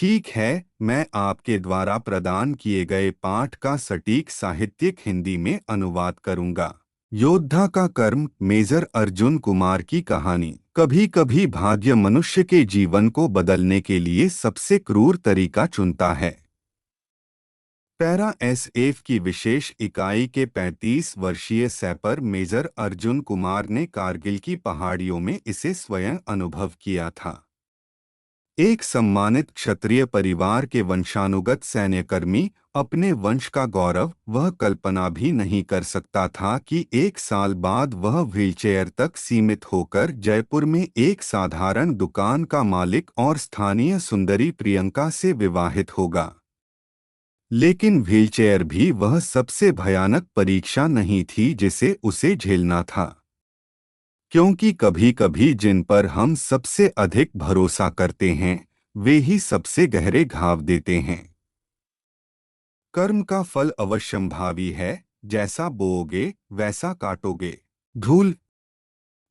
ठीक है, मैं आपके द्वारा प्रदान किए गए पाठ का सटीक साहित्यिक हिंदी में अनुवाद करूंगा। योद्धा का कर्म, मेजर अर्जुन कुमार की कहानी। कभी कभी भाग्य मनुष्य के जीवन को बदलने के लिए सबसे क्रूर तरीका चुनता है। पैरा एसएफ की विशेष इकाई के 35 वर्षीय सैपर मेजर अर्जुन कुमार ने कारगिल की पहाड़ियों में इसे स्वयं अनुभव किया था। एक सम्मानित क्षत्रिय परिवार के वंशानुगत सैन्यकर्मी, अपने वंश का गौरव, वह कल्पना भी नहीं कर सकता था कि एक साल बाद वह व्हीलचेयर तक सीमित होकर जयपुर में एक साधारण दुकान का मालिक और स्थानीय सुंदरी प्रियंका से विवाहित होगा। लेकिन व्हीलचेयर भी वह सबसे भयानक परीक्षा नहीं थी जिसे उसे झेलना था, क्योंकि कभी कभी जिन पर हम सबसे अधिक भरोसा करते हैं वे ही सबसे गहरे घाव देते हैं। कर्म का फल अवश्यंभावी है, जैसा बोओगे वैसा काटोगे। धूल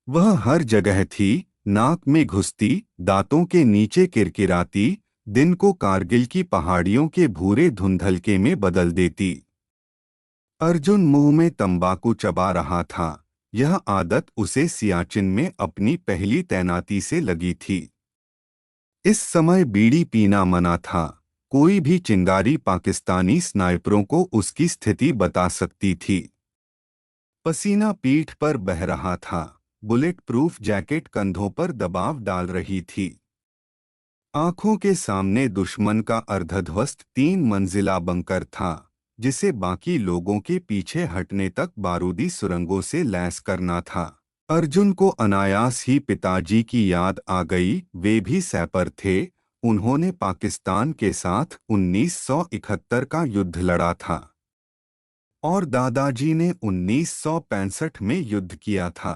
वह हर जगह थी, नाक में घुसती, दांतों के नीचे किरकिराती, दिन को कारगिल की पहाड़ियों के भूरे धुंधलके में बदल देती। अर्जुन मुंह में तंबाकू चबा रहा था। यह आदत उसे सियाचिन में अपनी पहली तैनाती से लगी थी। इस समय बीड़ी पीना मना था। कोई भी चिंगारी पाकिस्तानी स्नाइपरों को उसकी स्थिति बता सकती थी। पसीना पीठ पर बह रहा था। बुलेट प्रूफ जैकेट कंधों पर दबाव डाल रही थी। आंखों के सामने दुश्मन का अर्धध्वस्त 3 मंजिला बंकर था, जिसे बाकी लोगों के पीछे हटने तक बारूदी सुरंगों से लैस करना था। अर्जुन को अनायास ही पिताजी की याद आ गई। वे भी सैपर थे। उन्होंने पाकिस्तान के साथ 1971 का युद्ध लड़ा था और दादाजी ने 1965 में युद्ध किया था।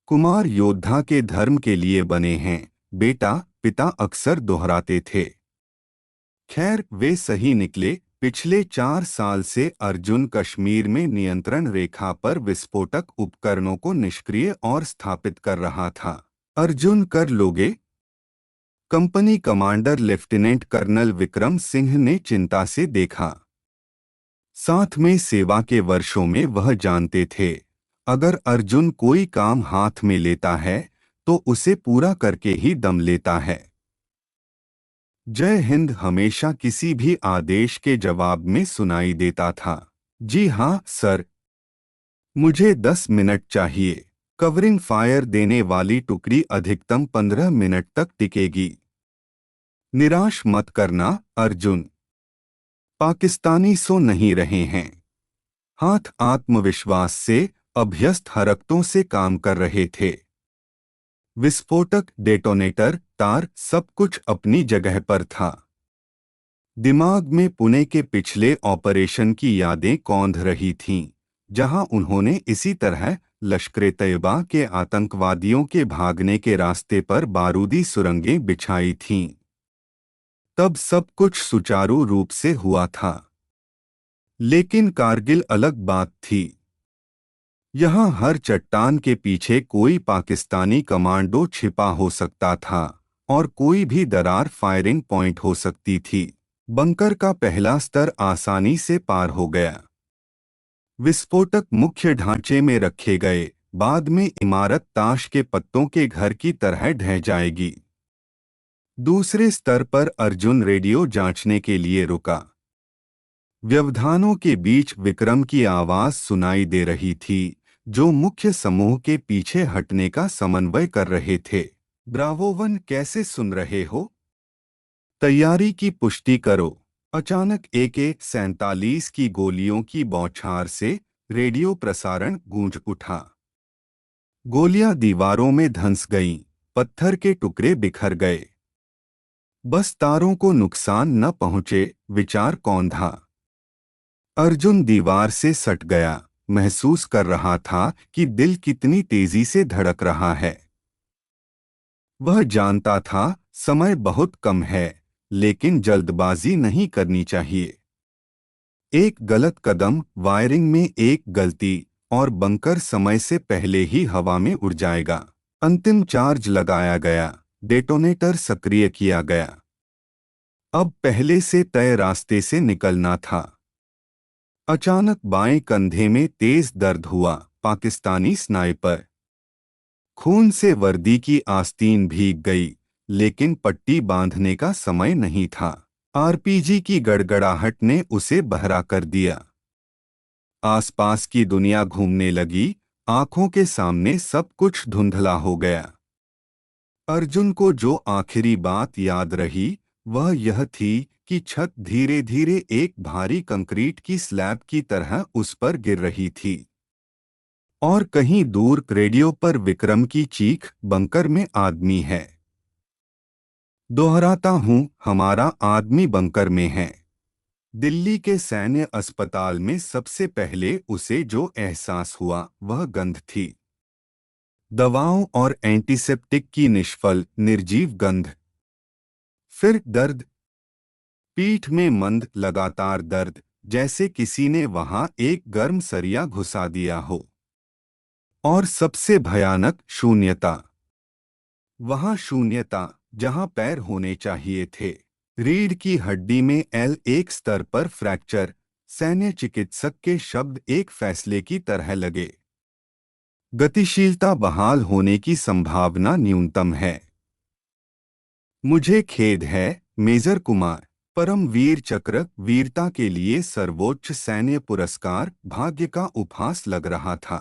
कुमार योद्धा के धर्म के लिए बने हैं, बेटा, पिता अक्सर दोहराते थे। खैर, वे सही निकले। पिछले 4 साल से अर्जुन कश्मीर में नियंत्रण रेखा पर विस्फोटक उपकरणों को निष्क्रिय और स्थापित कर रहा था। अर्जुन, कर लोगे? Company commander lieutenant colonel Vikram Singh ने चिंता से देखा। साथ में सेवा के वर्षों में वह जानते थे, अगर अर्जुन कोई काम हाथ में लेता है तो उसे पूरा करके ही दम लेता है। जय हिंद हमेशा किसी भी आदेश के जवाब में सुनाई देता था। जी हाँ सर, मुझे 10 मिनट चाहिए। कवरिंग फायर देने वाली टुकड़ी अधिकतम 15 मिनट तक टिकेगी। निराश मत करना अर्जुन, पाकिस्तानी सो नहीं रहे हैं। हाथ आत्मविश्वास से, अभ्यस्त हरकतों से काम कर रहे थे। विस्फोटक, डेटोनेटर, तार, सब कुछ अपनी जगह पर था। दिमाग में पुणे के पिछले ऑपरेशन की यादें कौंध रही थीं, जहां उन्होंने इसी तरह लश्कर-ए-तैयबा के आतंकवादियों के भागने के रास्ते पर बारूदी सुरंगें बिछाई थीं। तब सब कुछ सुचारू रूप से हुआ था। लेकिन कारगिल अलग बात थी। यहाँ हर चट्टान के पीछे कोई पाकिस्तानी कमांडो छिपा हो सकता था और कोई भी दरार फायरिंग पॉइंट हो सकती थी। बंकर का पहला स्तर आसानी से पार हो गया। विस्फोटक मुख्य ढांचे में रखे गए, बाद में इमारत ताश के पत्तों के घर की तरह ढह जाएगी। दूसरे स्तर पर अर्जुन रेडियो जांचने के लिए रुका। व्यवधानों के बीच विक्रम की आवाज सुनाई दे रही थी, जो मुख्य समूह के पीछे हटने का समन्वय कर रहे थे। ब्रावो 1, कैसे सुन रहे हो? तैयारी की पुष्टि करो। अचानक AK-47 की गोलियों की बौछार से रेडियो प्रसारण गूंज उठा। गोलियां दीवारों में धंस गईं, पत्थर के टुकड़े बिखर गए। बस तारों को नुकसान न पहुंचे, विचार कौंधा। अर्जुन दीवार से सट गया, महसूस कर रहा था कि दिल कितनी तेजी से धड़क रहा है। वह जानता था समय बहुत कम है, लेकिन जल्दबाजी नहीं करनी चाहिए। एक गलत कदम, वायरिंग में एक गलती, और बंकर समय से पहले ही हवा में उड़ जाएगा। अंतिम चार्ज लगाया गया, डेटोनेटर सक्रिय किया गया। अब पहले से तय रास्ते से निकलना था। अचानक बाएं कंधे में तेज दर्द हुआ। पाकिस्तानी स्नाइपर। खून से वर्दी की आस्तीन भीग गई, लेकिन पट्टी बांधने का समय नहीं था। आरपीजी की गड़गड़ाहट ने उसे बहरा कर दिया। आसपास की दुनिया घूमने लगी। आंखों के सामने सब कुछ धुंधला हो गया। अर्जुन को जो आखिरी बात याद रही वह यह थी कि छत धीरे धीरे एक भारी कंक्रीट की स्लैब की तरह उस पर गिर रही थी। और कहीं दूर रेडियो पर विक्रम की चीख, बंकर में आदमी है। दोहराता हूं, हमारा आदमी बंकर में है। दिल्ली के सैन्य अस्पताल में सबसे पहले उसे जो एहसास हुआ वह गंध थी। दवाओं और एंटीसेप्टिक की निष्फल निर्जीव गंध। फिर दर्द। पीठ में मंद लगातार दर्द, जैसे किसी ने वहां एक गर्म सरिया घुसा दिया हो। और सबसे भयानक, शून्यता। वहां शून्यता, जहां पैर होने चाहिए थे। रीढ़ की हड्डी में एक स्तर पर फ्रैक्चर। सैन्य चिकित्सक के शब्द एक फैसले की तरह लगे। गतिशीलता बहाल होने की संभावना न्यूनतम है। मुझे खेद है, मेजर कुमार। परमवीर चक्र, वीरता के लिए सर्वोच्च सैन्य पुरस्कार, भाग्य का उपहास लग रहा था।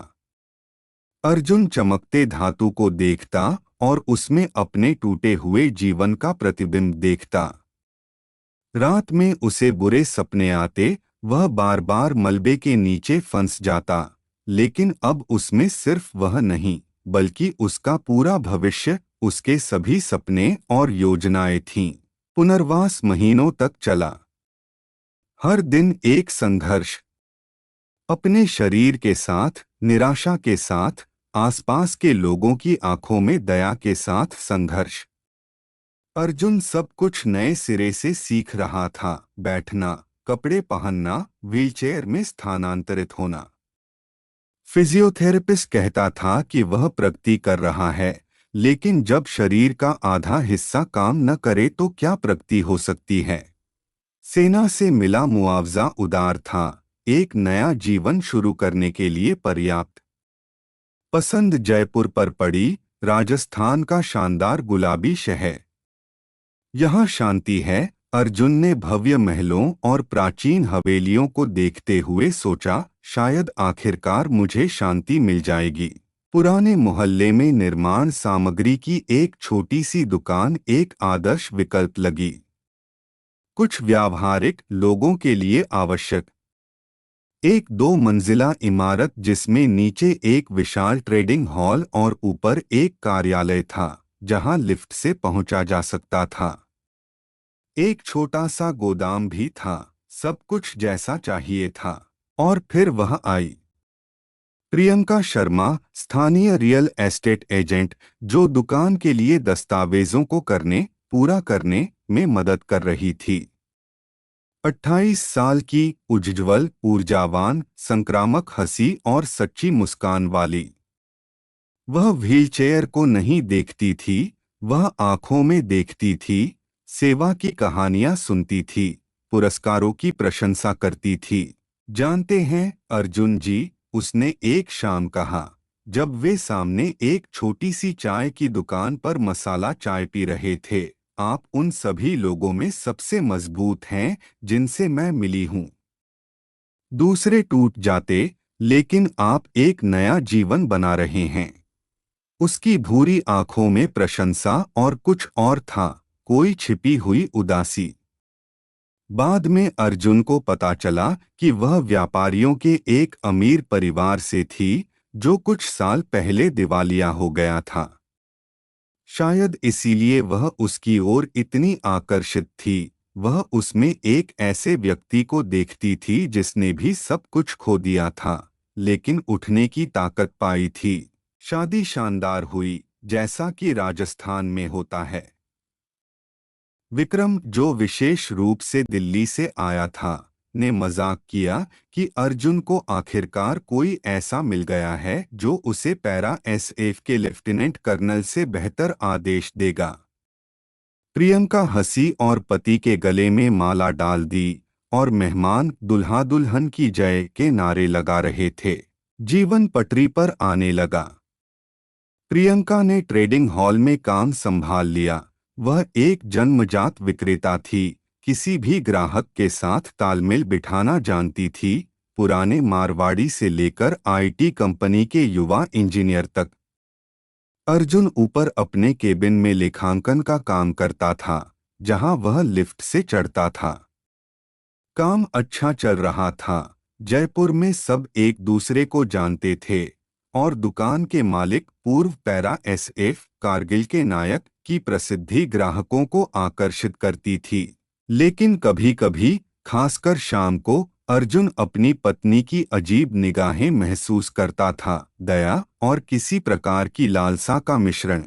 अर्जुन चमकते धातु को देखता और उसमें अपने टूटे हुए जीवन का प्रतिबिंब देखता। रात में उसे बुरे सपने आते, वह बार बार मलबे के नीचे फंस जाता। लेकिन अब उसमें सिर्फ वह नहीं, बल्कि उसका पूरा भविष्य, उसके सभी सपने और योजनाएं थीं। पुनर्वास महीनों तक चला। हर दिन एक संघर्ष। अपने शरीर के साथ, निराशा के साथ, आसपास के लोगों की आंखों में दया के साथ संघर्ष। अर्जुन सब कुछ नए सिरे से सीख रहा था। बैठना, कपड़े पहनना, व्हीलचेयर में स्थानांतरित होना। फिजियोथेरेपिस्ट कहता था कि वह प्रगति कर रहा है, लेकिन जब शरीर का आधा हिस्सा काम न करे तो क्या प्रगति हो सकती है। सेना से मिला मुआवजा उदार था, एक नया जीवन शुरू करने के लिए पर्याप्त। पसंद जयपुर पर पड़ी, राजस्थान का शानदार गुलाबी शहर। यहाँ शांति है। अर्जुन ने भव्य महलों और प्राचीन हवेलियों को देखते हुए सोचा, शायद आखिरकार मुझे शांति मिल जाएगी। पुराने मोहल्ले में निर्माण सामग्री की एक छोटी सी दुकान एक आदर्श विकल्प लगी। कुछ व्यावहारिक, लोगों के लिए आवश्यक। एक 2 मंजिला इमारत जिसमें नीचे एक विशाल ट्रेडिंग हॉल और ऊपर एक कार्यालय था, जहां लिफ्ट से पहुंचा जा सकता था। एक छोटा सा गोदाम भी था, सब कुछ जैसा चाहिए था। और फिर वह आई। प्रियंका शर्मा, स्थानीय रियल एस्टेट एजेंट, जो दुकान के लिए दस्तावेजों को पूरा करने में मदद कर रही थी। 28 साल की, उज्ज्वल, ऊर्जावान, संक्रामक हंसी और सच्ची मुस्कान वाली। वह व्हीलचेयर को नहीं देखती थी, वह आंखों में देखती थी। सेवा की कहानियां सुनती थी, पुरस्कारों की प्रशंसा करती थी। जानते हैं अर्जुन जी, उसने एक शाम कहा, जब वे सामने एक छोटी सी चाय की दुकान पर मसाला चाय पी रहे थे, आप उन सभी लोगों में सबसे मजबूत हैं जिनसे मैं मिली हूं। दूसरे टूट जाते, लेकिन आप एक नया जीवन बना रहे हैं। उसकी भूरी आंखों में प्रशंसा और कुछ और था, कोई छिपी हुई उदासी। बाद में अर्जुन को पता चला कि वह व्यापारियों के एक अमीर परिवार से थी, जो कुछ साल पहले दिवालिया हो गया था। शायद इसीलिए वह उसकी ओर इतनी आकर्षित थी। वह उसमें एक ऐसे व्यक्ति को देखती थी जिसने भी सब कुछ खो दिया था, लेकिन उठने की ताकत पाई थी। शादी शानदार हुई, जैसा कि राजस्थान में होता है। विक्रम, जो विशेष रूप से दिल्ली से आया था, ने मजाक किया कि अर्जुन को आखिरकार कोई ऐसा मिल गया है जो उसे पैरा एसएफ के लेफ्टिनेंट कर्नल से बेहतर आदेश देगा। प्रियंका हंसी और पति के गले में माला डाल दी और मेहमान दुल्हा दुल्हन की जय के नारे लगा रहे थे। जीवन पटरी पर आने लगा। प्रियंका ने ट्रेडिंग हॉल में काम संभाल लिया। वह एक जन्मजात विक्रेता थी, किसी भी ग्राहक के साथ तालमेल बिठाना जानती थी, पुराने मारवाड़ी से लेकर आईटी कंपनी के युवा इंजीनियर तक। अर्जुन ऊपर अपने केबिन में लेखांकन का काम करता था, जहां वह लिफ्ट से चढ़ता था। काम अच्छा चल रहा था। जयपुर में सब एक दूसरे को जानते थे और दुकान के मालिक पूर्व पैरा एसएफ कारगिल के नायक की प्रसिद्धि ग्राहकों को आकर्षित करती थी। लेकिन कभी-कभी, खासकर शाम को, अर्जुन अपनी पत्नी की अजीब निगाहें महसूस करता था, दया और किसी प्रकार की लालसा का मिश्रण।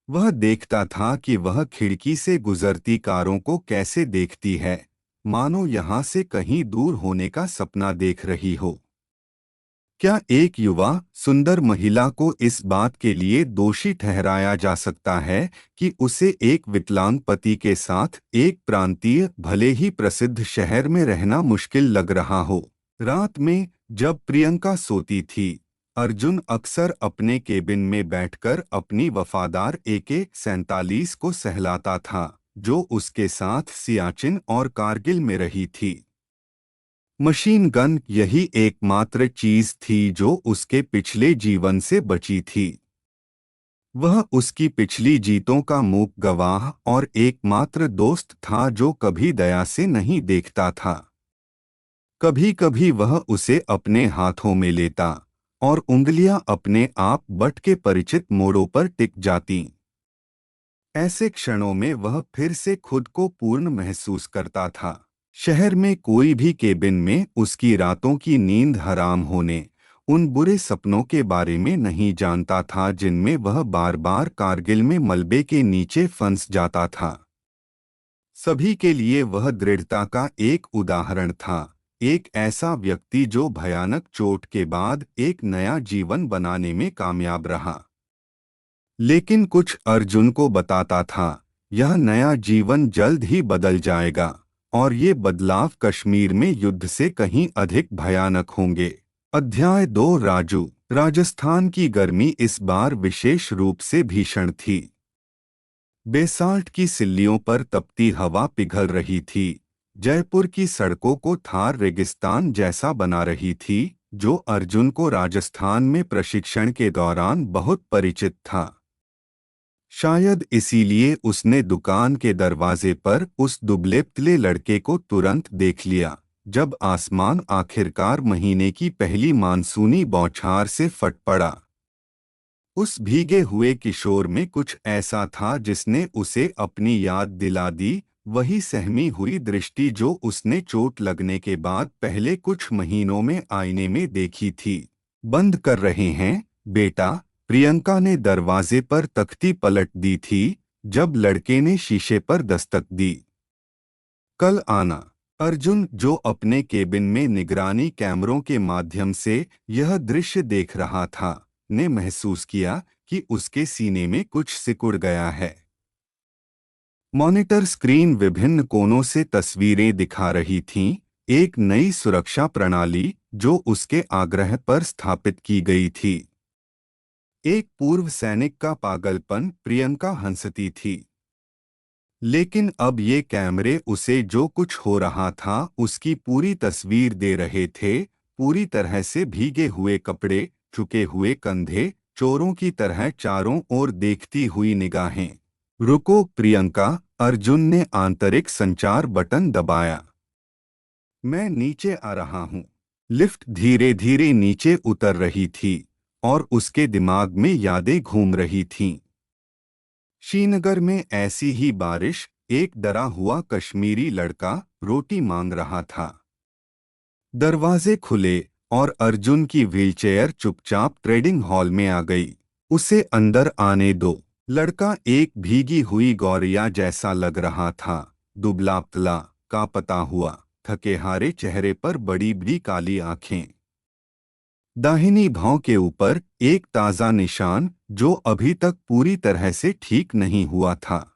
वह देखता था कि वह खिड़की से गुजरती कारों को कैसे देखती है, मानो यहां से कहीं दूर होने का सपना देख रही हो। क्या एक युवा सुंदर महिला को इस बात के लिए दोषी ठहराया जा सकता है कि उसे एक विकलांग पति के साथ एक प्रांतीय, भले ही प्रसिद्ध शहर में रहना मुश्किल लग रहा हो? रात में जब प्रियंका सोती थी, अर्जुन अक्सर अपने केबिन में बैठकर अपनी वफादार AK-47 को सहलाता था, जो उसके साथ सियाचिन और कारगिल में रही थी। मशीन गन यही एकमात्र चीज थी जो उसके पिछले जीवन से बची थी। वह उसकी पिछली जीतों का मूक गवाह और एकमात्र दोस्त था जो कभी दया से नहीं देखता था। कभी-कभी वह उसे अपने हाथों में लेता और उंगलियां अपने आप बट के परिचित मोड़ों पर टिक जातीं। ऐसे क्षणों में वह फिर से खुद को पूर्ण महसूस करता था। शहर में कोई भी केबिन में उसकी रातों की नींद हराम होने, उन बुरे सपनों के बारे में नहीं जानता था जिनमें वह बार बार कारगिल में मलबे के नीचे फंस जाता था। सभी के लिए वह दृढ़ता का एक उदाहरण था, एक ऐसा व्यक्ति जो भयानक चोट के बाद एक नया जीवन बनाने में कामयाब रहा। लेकिन कुछ अर्जुन को बताता था, यह नया जीवन जल्द ही बदल जाएगा और ये बदलाव कश्मीर में युद्ध से कहीं अधिक भयानक होंगे। अध्याय 2। राजू। राजस्थान की गर्मी इस बार विशेष रूप से भीषण थी। बेसाल्ट की सिल्लियों पर तपती हवा पिघल रही थी, जयपुर की सड़कों को थार रेगिस्तान जैसा बना रही थी, जो अर्जुन को राजस्थान में प्रशिक्षण के दौरान बहुत परिचित था। शायद इसीलिए उसने दुकान के दरवाजे पर उस दुबले-पतले लड़के को तुरंत देख लिया, जब आसमान आखिरकार महीने की पहली मानसूनी बौछार से फट पड़ा। उस भीगे हुए किशोर में कुछ ऐसा था जिसने उसे अपनी याद दिला दी, वही सहमी हुई दृष्टि जो उसने चोट लगने के बाद पहले कुछ महीनों में आईने में देखी थी। बंद कर रहे हैं, बेटा? प्रियंका ने दरवाजे पर तख्ती पलट दी थी जब लड़के ने शीशे पर दस्तक दी। कल आना। अर्जुन, जो अपने केबिन में निगरानी कैमरों के माध्यम से यह दृश्य देख रहा था, ने महसूस किया कि उसके सीने में कुछ सिकुड़ गया है। मॉनिटर स्क्रीन विभिन्न कोनों से तस्वीरें दिखा रही थीं, एक नई सुरक्षा प्रणाली जो उसके आग्रह पर स्थापित की गई थी। एक पूर्व सैनिक का पागलपन। प्रियंका हंसती थी। लेकिन अब ये कैमरे उसे जो कुछ हो रहा था उसकी पूरी तस्वीर दे रहे थे, पूरी तरह से भीगे हुए कपड़े, झुके हुए कंधे, चोरों की तरह चारों ओर देखती हुई निगाहें। रुको प्रियंका, अर्जुन ने आंतरिक संचार बटन दबाया। मैं नीचे आ रहा हूँ। लिफ्ट धीरे धीरे नीचे उतर रही थी और उसके दिमाग में यादें घूम रही थीं। श्रीनगर में ऐसी ही बारिश, एक डरा हुआ कश्मीरी लड़का रोटी मांग रहा था। दरवाजे खुले और अर्जुन की व्हीलचेयर चुपचाप ट्रेडिंग हॉल में आ गई। उसे अंदर आने दो। लड़का एक भीगी हुई गौरिया जैसा लग रहा था, दुबला पतला, कांपता हुआ, थकेहारे चेहरे पर बड़ी बड़ी काली आंखें। दाहिनी भौं के ऊपर एक ताज़ा निशान जो अभी तक पूरी तरह से ठीक नहीं हुआ था।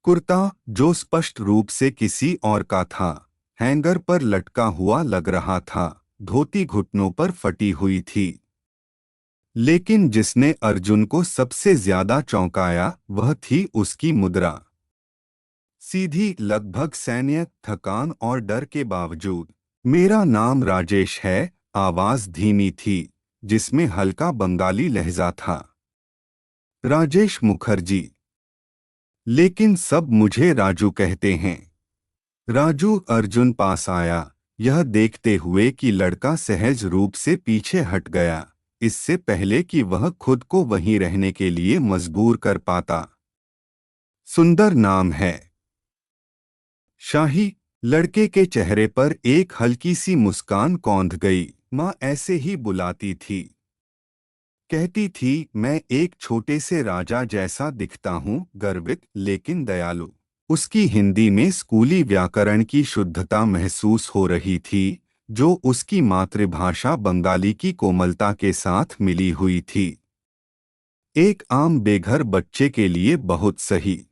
कुर्ता, जो स्पष्ट रूप से किसी और का था, हैंगर पर लटका हुआ लग रहा था। धोती घुटनों पर फटी हुई थी। लेकिन जिसने अर्जुन को सबसे ज्यादा चौंकाया वह थी उसकी मुद्रा। सीधी, लगभग सैन्य, थकान और डर के बावजूद। मेरा नाम राजेश है, आवाज धीमी थी, जिसमें हल्का बंगाली लहजा था। राजेश मुखर्जी। लेकिन सब मुझे राजू कहते हैं। राजू। अर्जुन पास आया, यह देखते हुए कि लड़का सहज रूप से पीछे हट गया, इससे पहले कि वह खुद को वहीं रहने के लिए मजबूर कर पाता। सुंदर नाम है। शाही। लड़के के चेहरे पर एक हल्की सी मुस्कान कौंध गई। माँ ऐसे ही बुलाती थी। कहती थी मैं एक छोटे से राजा जैसा दिखता हूँ, गर्वित लेकिन दयालु। उसकी हिंदी में स्कूली व्याकरण की शुद्धता महसूस हो रही थी, जो उसकी मातृभाषा बंगाली की कोमलता के साथ मिली हुई थी। एक आम बेघर बच्चे के लिए बहुत सही।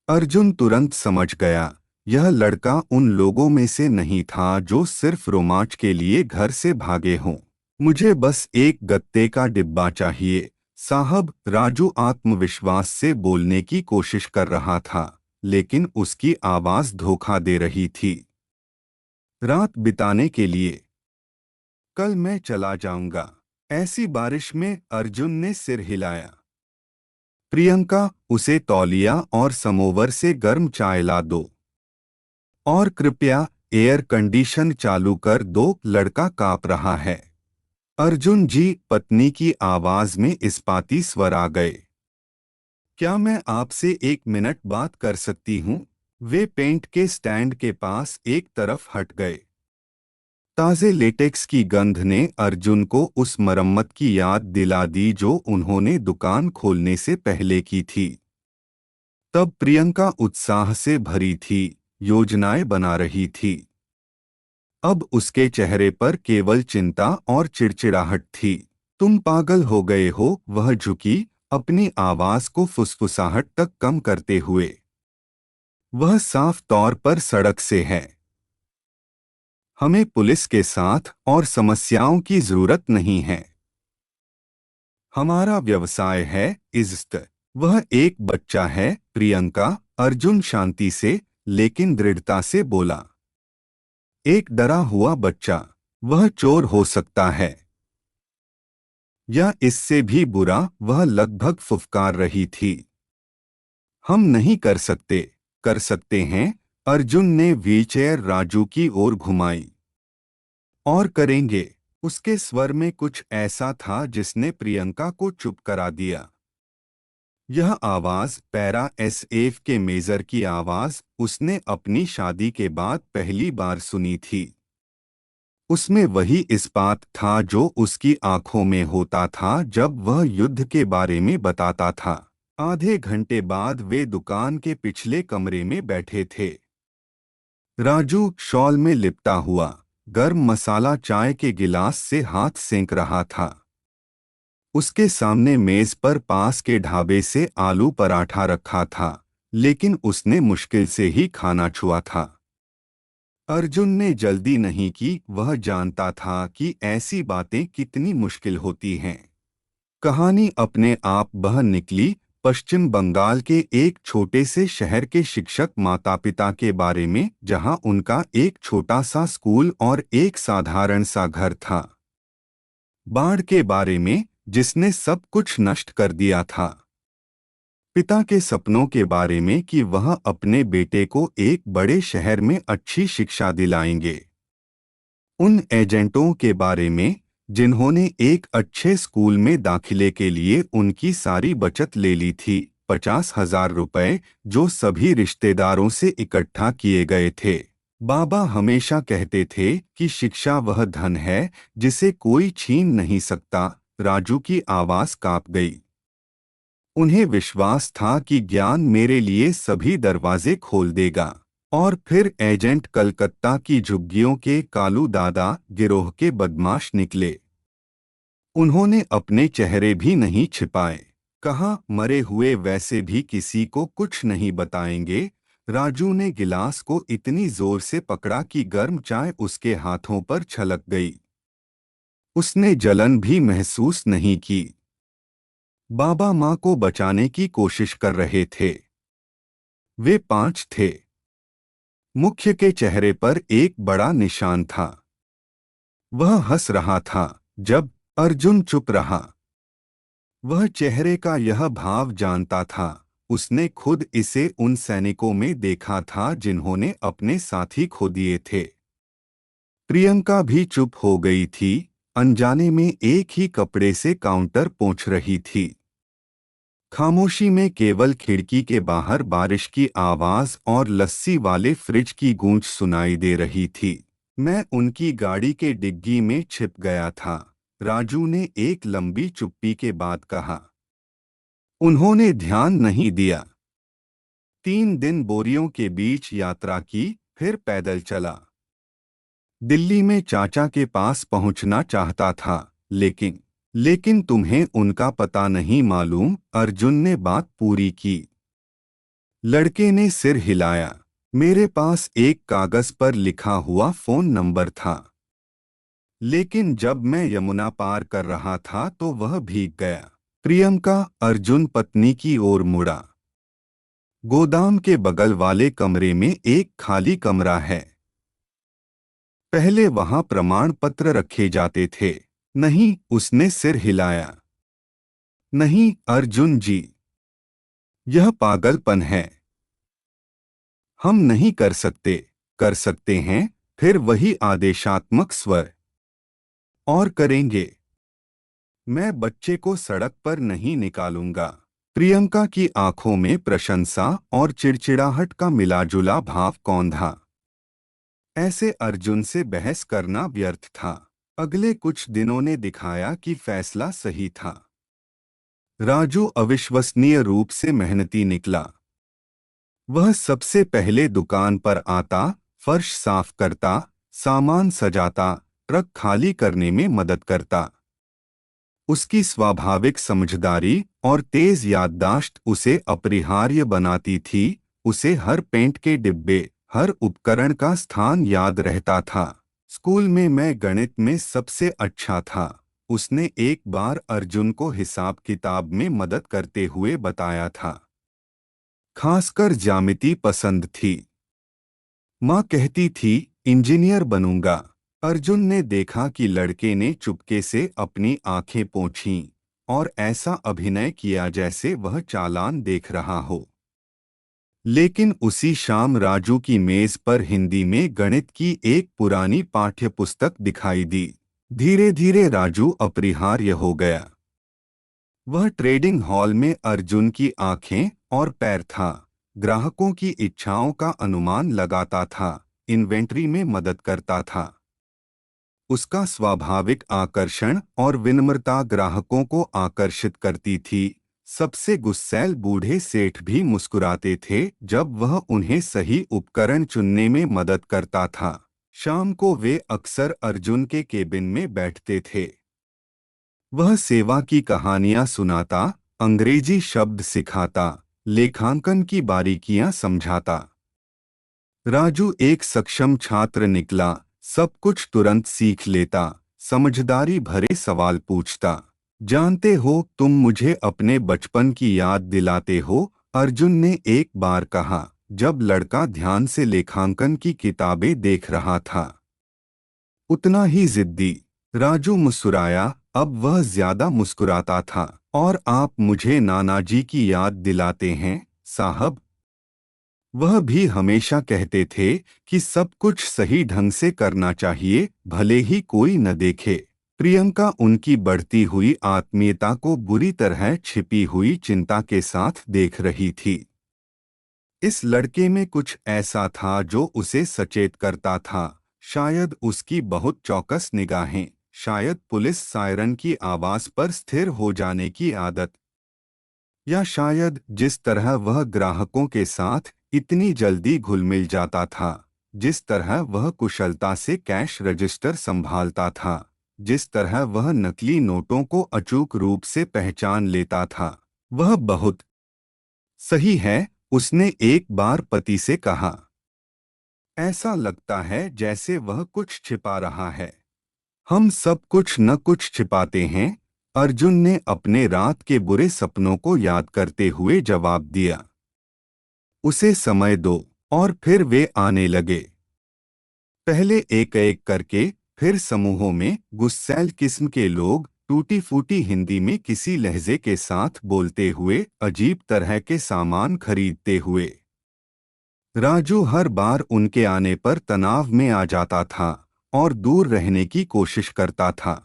अर्जुन तुरंत समझ गया, यह लड़का उन लोगों में से नहीं था जो सिर्फ रोमांच के लिए घर से भागे हों। मुझे बस एक गत्ते का डिब्बा चाहिए, साहब। राजू आत्मविश्वास से बोलने की कोशिश कर रहा था, लेकिन उसकी आवाज धोखा दे रही थी। रात बिताने के लिए। कल मैं चला जाऊंगा। ऐसी बारिश में अर्जुन ने सिर हिलाया। प्रियंका, उसे तौलिया और समोवर से गर्म चाय ला दो। और कृपया एयर कंडीशन चालू कर दो, लड़का कांप रहा है। अर्जुन जी, पत्नी की आवाज में इस्पाती स्वर आ गए। क्या मैं आपसे एक मिनट बात कर सकती हूँ? वे पेंट के स्टैंड के पास एक तरफ हट गए। ताजे लेटेक्स की गंध ने अर्जुन को उस मरम्मत की याद दिला दी जो उन्होंने दुकान खोलने से पहले की थी। तब प्रियंका उत्साह से भरी थी, योजनाएं बना रही थी। अब उसके चेहरे पर केवल चिंता और चिड़चिड़ाहट थी। तुम पागल हो गए हो, वह झुकी, अपनी आवाज को फुसफुसाहट तक कम करते हुए। वह साफ तौर पर सड़क से है। हमें पुलिस के साथ और समस्याओं की जरूरत नहीं है। हमारा व्यवसाय है इज्जत। वह एक बच्चा है, प्रियंका। अर्जुन शांति से लेकिन दृढ़ता से बोला। एक डरा हुआ बच्चा। वह चोर हो सकता है, या इससे भी बुरा, वह लगभग फुफकार रही थी। हम नहीं कर सकते। कर सकते हैं। अर्जुन ने व्हीलचेयर राजू की ओर घुमाई। और करेंगे। उसके स्वर में कुछ ऐसा था जिसने प्रियंका को चुप करा दिया। यह आवाज पैरा एसएफ के मेजर की आवाज उसने अपनी शादी के बाद पहली बार सुनी थी। उसमें वही इस्पात था जो उसकी आंखों में होता था जब वह युद्ध के बारे में बताता था। आधे घंटे बाद वे दुकान के पिछले कमरे में बैठे थे। राजू शॉल में लिपटा हुआ, गर्म मसाला चाय के गिलास से हाथ सेंक रहा था। उसके सामने मेज पर पास के ढाबे से आलू पराठा रखा था, लेकिन उसने मुश्किल से ही खाना छुआ था। अर्जुन ने जल्दी नहीं की, वह जानता था कि ऐसी बातें कितनी मुश्किल होती हैं। कहानी अपने आप बह निकली, पश्चिम बंगाल के एक छोटे से शहर के शिक्षक माता पिता के बारे में, जहां उनका एक छोटा सा स्कूल और एक साधारण सा घर था। बाढ़ के बारे में, जिसने सब कुछ नष्ट कर दिया था। पिता के सपनों के बारे में कि वह अपने बेटे को एक बड़े शहर में अच्छी शिक्षा दिलाएंगे। उन एजेंटों के बारे में जिन्होंने एक अच्छे स्कूल में दाखिले के लिए उनकी सारी बचत ले ली थी, 50,000 रुपए, जो सभी रिश्तेदारों से इकट्ठा किए गए थे। बाबा हमेशा कहते थे कि शिक्षा वह धन है जिसे कोई छीन नहीं सकता। राजू की आवाज कांप गई। उन्हें विश्वास था कि ज्ञान मेरे लिए सभी दरवाजे खोल देगा। और फिर एजेंट कलकत्ता की झुग्गियों के कालू दादा गिरोह के बदमाश निकले। उन्होंने अपने चेहरे भी नहीं छिपाए। कहा, मरे हुए वैसे भी किसी को कुछ नहीं बताएंगे। राजू ने गिलास को इतनी जोर से पकड़ा कि गर्म चाय उसके हाथों पर छलक गई। उसने जलन भी महसूस नहीं की। बाबा माँ को बचाने की कोशिश कर रहे थे। वे 5 थे। मुख्य के चेहरे पर एक बड़ा निशान था। वह हंस रहा था जब अर्जुन चुप रहा। वह चेहरे का यह भाव जानता था। उसने खुद इसे उन सैनिकों में देखा था जिन्होंने अपने साथी खो दिए थे। प्रियंका भी चुप हो गई थी, अनजाने में एक ही कपड़े से काउंटर पोंछ रही थी। खामोशी में केवल खिड़की के बाहर बारिश की आवाज और लस्सी वाले फ्रिज की गूंज सुनाई दे रही थी। मैं उनकी गाड़ी के डिग्गी में छिप गया था, राजू ने एक लंबी चुप्पी के बाद कहा। उन्होंने ध्यान नहीं दिया। 3 दिन बोरियों के बीच यात्रा की, फिर पैदल चला। दिल्ली में चाचा के पास पहुंचना चाहता था, लेकिन तुम्हें उनका पता नहीं मालूम? अर्जुन ने बात पूरी की। लड़के ने सिर हिलाया। मेरे पास एक कागज पर लिखा हुआ फोन नंबर था, लेकिन जब मैं यमुना पार कर रहा था तो वह भीग गया। प्रियंका अर्जुन पत्नी की ओर मुड़ा। गोदाम के बगल वाले कमरे में एक खाली कमरा है। पहले वहां प्रमाण पत्र रखे जाते थे। नहीं, उसने सिर हिलाया। नहीं अर्जुन जी, यह पागलपन है। हम नहीं कर सकते। कर सकते हैं, फिर वही आदेशात्मक स्वर। और करेंगे। मैं बच्चे को सड़क पर नहीं निकालूंगा। प्रियंका की आंखों में प्रशंसा और चिड़चिड़ाहट का मिलाजुला भाव कौंधा। ऐसे अर्जुन से बहस करना व्यर्थ था। अगले कुछ दिनों ने दिखाया कि फैसला सही था। राजू अविश्वसनीय रूप से मेहनती निकला। वह सबसे पहले दुकान पर आता, फर्श साफ करता, सामान सजाता, ट्रक खाली करने में मदद करता। उसकी स्वाभाविक समझदारी और तेज याददाश्त उसे अपरिहार्य बनाती थी। उसे हर पेंट के डिब्बे, हर उपकरण का स्थान याद रहता था। स्कूल में मैं गणित में सबसे अच्छा था, उसने एक बार अर्जुन को हिसाब किताब में मदद करते हुए बताया था। खासकर ज्यामिति पसंद थी। माँ कहती थी इंजीनियर बनूंगा। अर्जुन ने देखा कि लड़के ने चुपके से अपनी आंखें पोंछीं और ऐसा अभिनय किया जैसे वह चालान देख रहा हो। लेकिन उसी शाम राजू की मेज पर हिंदी में गणित की एक पुरानी पाठ्यपुस्तक दिखाई दी। धीरे धीरे राजू अपरिहार्य हो गया। वह ट्रेडिंग हॉल में अर्जुन की आंखें और पैर था। ग्राहकों की इच्छाओं का अनुमान लगाता था, इन्वेंट्री में मदद करता था। उसका स्वाभाविक आकर्षण और विनम्रता ग्राहकों को आकर्षित करती थी। सबसे गुस्सैल बूढ़े सेठ भी मुस्कुराते थे जब वह उन्हें सही उपकरण चुनने में मदद करता था। शाम को वे अक्सर अर्जुन के केबिन में बैठते थे। वह सेवा की कहानियां सुनाता, अंग्रेजी शब्द सिखाता, लेखांकन की बारीकियां समझाता। राजू एक सक्षम छात्र निकला, सब कुछ तुरंत सीख लेता, समझदारी भरे सवाल पूछता। जानते हो, तुम मुझे अपने बचपन की याद दिलाते हो, अर्जुन ने एक बार कहा, जब लड़का ध्यान से लेखांकन की किताबें देख रहा था। उतना ही जिद्दी। राजू मुस्कुराया, अब वह ज्यादा मुस्कुराता था। और आप मुझे नानाजी की याद दिलाते हैं साहब। वह भी हमेशा कहते थे कि सब कुछ सही ढंग से करना चाहिए, भले ही कोई न देखे। प्रियंका उनकी बढ़ती हुई आत्मीयता को बुरी तरह छिपी हुई चिंता के साथ देख रही थी। इस लड़के में कुछ ऐसा था जो उसे सचेत करता था। शायद उसकी बहुत चौकस निगाहें, शायद पुलिस सायरन की आवाज पर स्थिर हो जाने की आदत, या शायद जिस तरह वह ग्राहकों के साथ इतनी जल्दी घुल मिल जाता था, जिस तरह वह कुशलता से कैश रजिस्टर संभालता था, जिस तरह वह नकली नोटों को अचूक रूप से पहचान लेता था। वह बहुत सही है, उसने एक बार पति से कहा। ऐसा लगता है जैसे वह कुछ छिपा रहा है। हम सब कुछ न कुछ छिपाते हैं, अर्जुन ने अपने रात के बुरे सपनों को याद करते हुए जवाब दिया। उसे समय दो। और फिर वे आने लगे। पहले एक एक करके, फिर समूहों में, गुस्सैल किस्म के लोग, टूटी फूटी हिंदी में किसी लहजे के साथ बोलते हुए, अजीब तरह के सामान खरीदते हुए। राजू हर बार उनके आने पर तनाव में आ जाता था और दूर रहने की कोशिश करता था।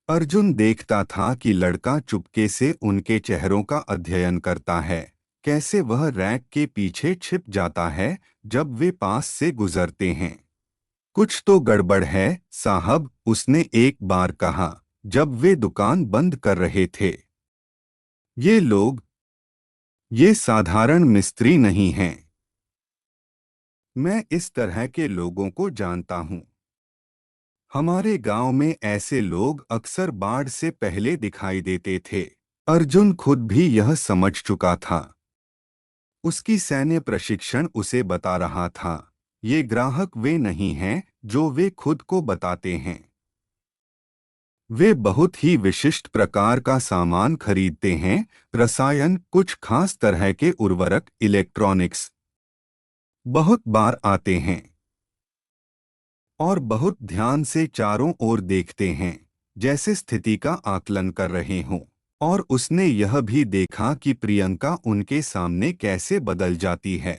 अर्जुन देखता था कि लड़का चुपके से उनके चेहरों का अध्ययन करता है, कैसे वह रैक के पीछे छिप जाता है जब वे पास से गुजरते हैं। कुछ तो गड़बड़ है साहब, उसने एक बार कहा जब वे दुकान बंद कर रहे थे। ये लोग, ये साधारण मिस्त्री नहीं हैं। मैं इस तरह के लोगों को जानता हूं। हमारे गांव में ऐसे लोग अक्सर बाढ़ से पहले दिखाई देते थे। अर्जुन खुद भी यह समझ चुका था। उसकी सैन्य प्रशिक्षण उसे बता रहा था, ये ग्राहक वे नहीं हैं जो वे खुद को बताते हैं। वे बहुत ही विशिष्ट प्रकार का सामान खरीदते हैं, रसायन, कुछ खास तरह के उर्वरक, इलेक्ट्रॉनिक्स। बहुत बार आते हैं और बहुत ध्यान से चारों ओर देखते हैं, जैसे स्थिति का आकलन कर रहे हों। और उसने यह भी देखा कि प्रियंका उनके सामने कैसे बदल जाती है,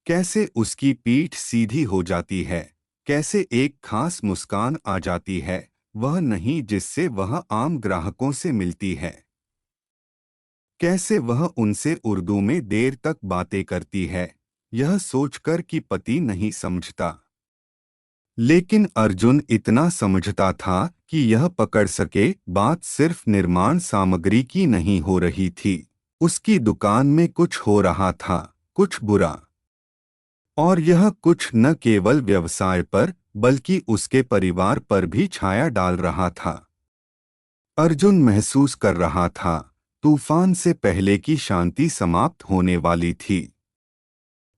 कैसे उसकी पीठ सीधी हो जाती है, कैसे एक खास मुस्कान आ जाती है, वह नहीं जिससे वह आम ग्राहकों से मिलती है, कैसे वह उनसे उर्दू में देर तक बातें करती है, यह सोचकर कि पति नहीं समझता। लेकिन अर्जुन इतना समझता था कि यह पकड़ सके, बात सिर्फ निर्माण सामग्री की नहीं हो रही थी। उसकी दुकान में कुछ हो रहा था, कुछ बुरा। और यह कुछ न केवल व्यवसाय पर, बल्कि उसके परिवार पर भी छाया डाल रहा था। अर्जुन महसूस कर रहा था, तूफान से पहले की शांति समाप्त होने वाली थी।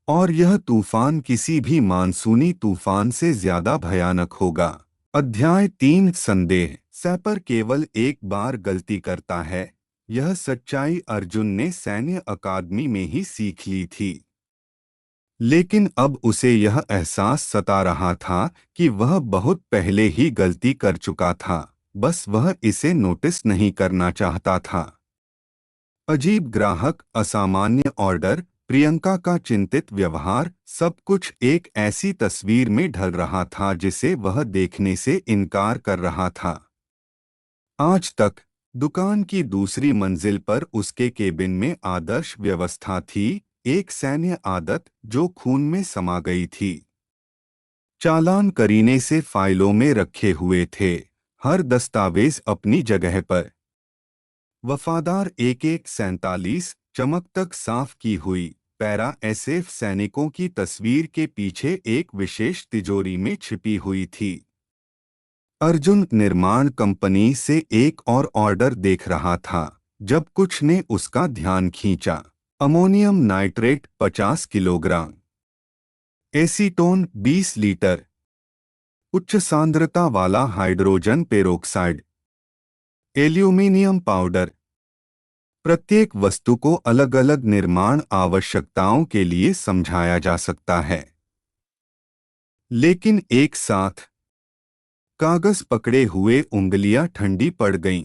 और यह तूफान किसी भी मानसूनी तूफान से ज्यादा भयानक होगा। अध्याय 3, संदेह। सैपर केवल एक बार गलती करता है, यह सच्चाई अर्जुन ने सैन्य अकादमी में ही सीख ली थी। लेकिन अब उसे यह एहसास सता रहा था कि वह बहुत पहले ही गलती कर चुका था, बस वह इसे नोटिस नहीं करना चाहता था। अजीब ग्राहक, असामान्य ऑर्डर, प्रियंका का चिंतित व्यवहार, सब कुछ एक ऐसी तस्वीर में ढल रहा था जिसे वह देखने से इनकार कर रहा था। आज तक दुकान की दूसरी मंजिल पर उसके केबिन में आदर्श व्यवस्था थी, एक सैन्य आदत जो खून में समा गई थी। चालान करीने से फाइलों में रखे हुए थे, हर दस्तावेज अपनी जगह पर। वफादार 1147 चमक तक साफ की हुई पैरा एसएफ सैनिकों की तस्वीर के पीछे एक विशेष तिजोरी में छिपी हुई थी। अर्जुन निर्माण कंपनी से एक और ऑर्डर देख रहा था जब कुछ ने उसका ध्यान खींचा। Ammonium nitrate 50 kilogram, acetone 20 litre, उच्च सांद्रता वाला हाइड्रोजन पेरोक्साइड, एल्यूमिनियम पाउडर। प्रत्येक वस्तु को अलग अलग निर्माण आवश्यकताओं के लिए समझाया जा सकता है, लेकिन एक साथ। कागज पकड़े हुए उंगलियां ठंडी पड़ गईं।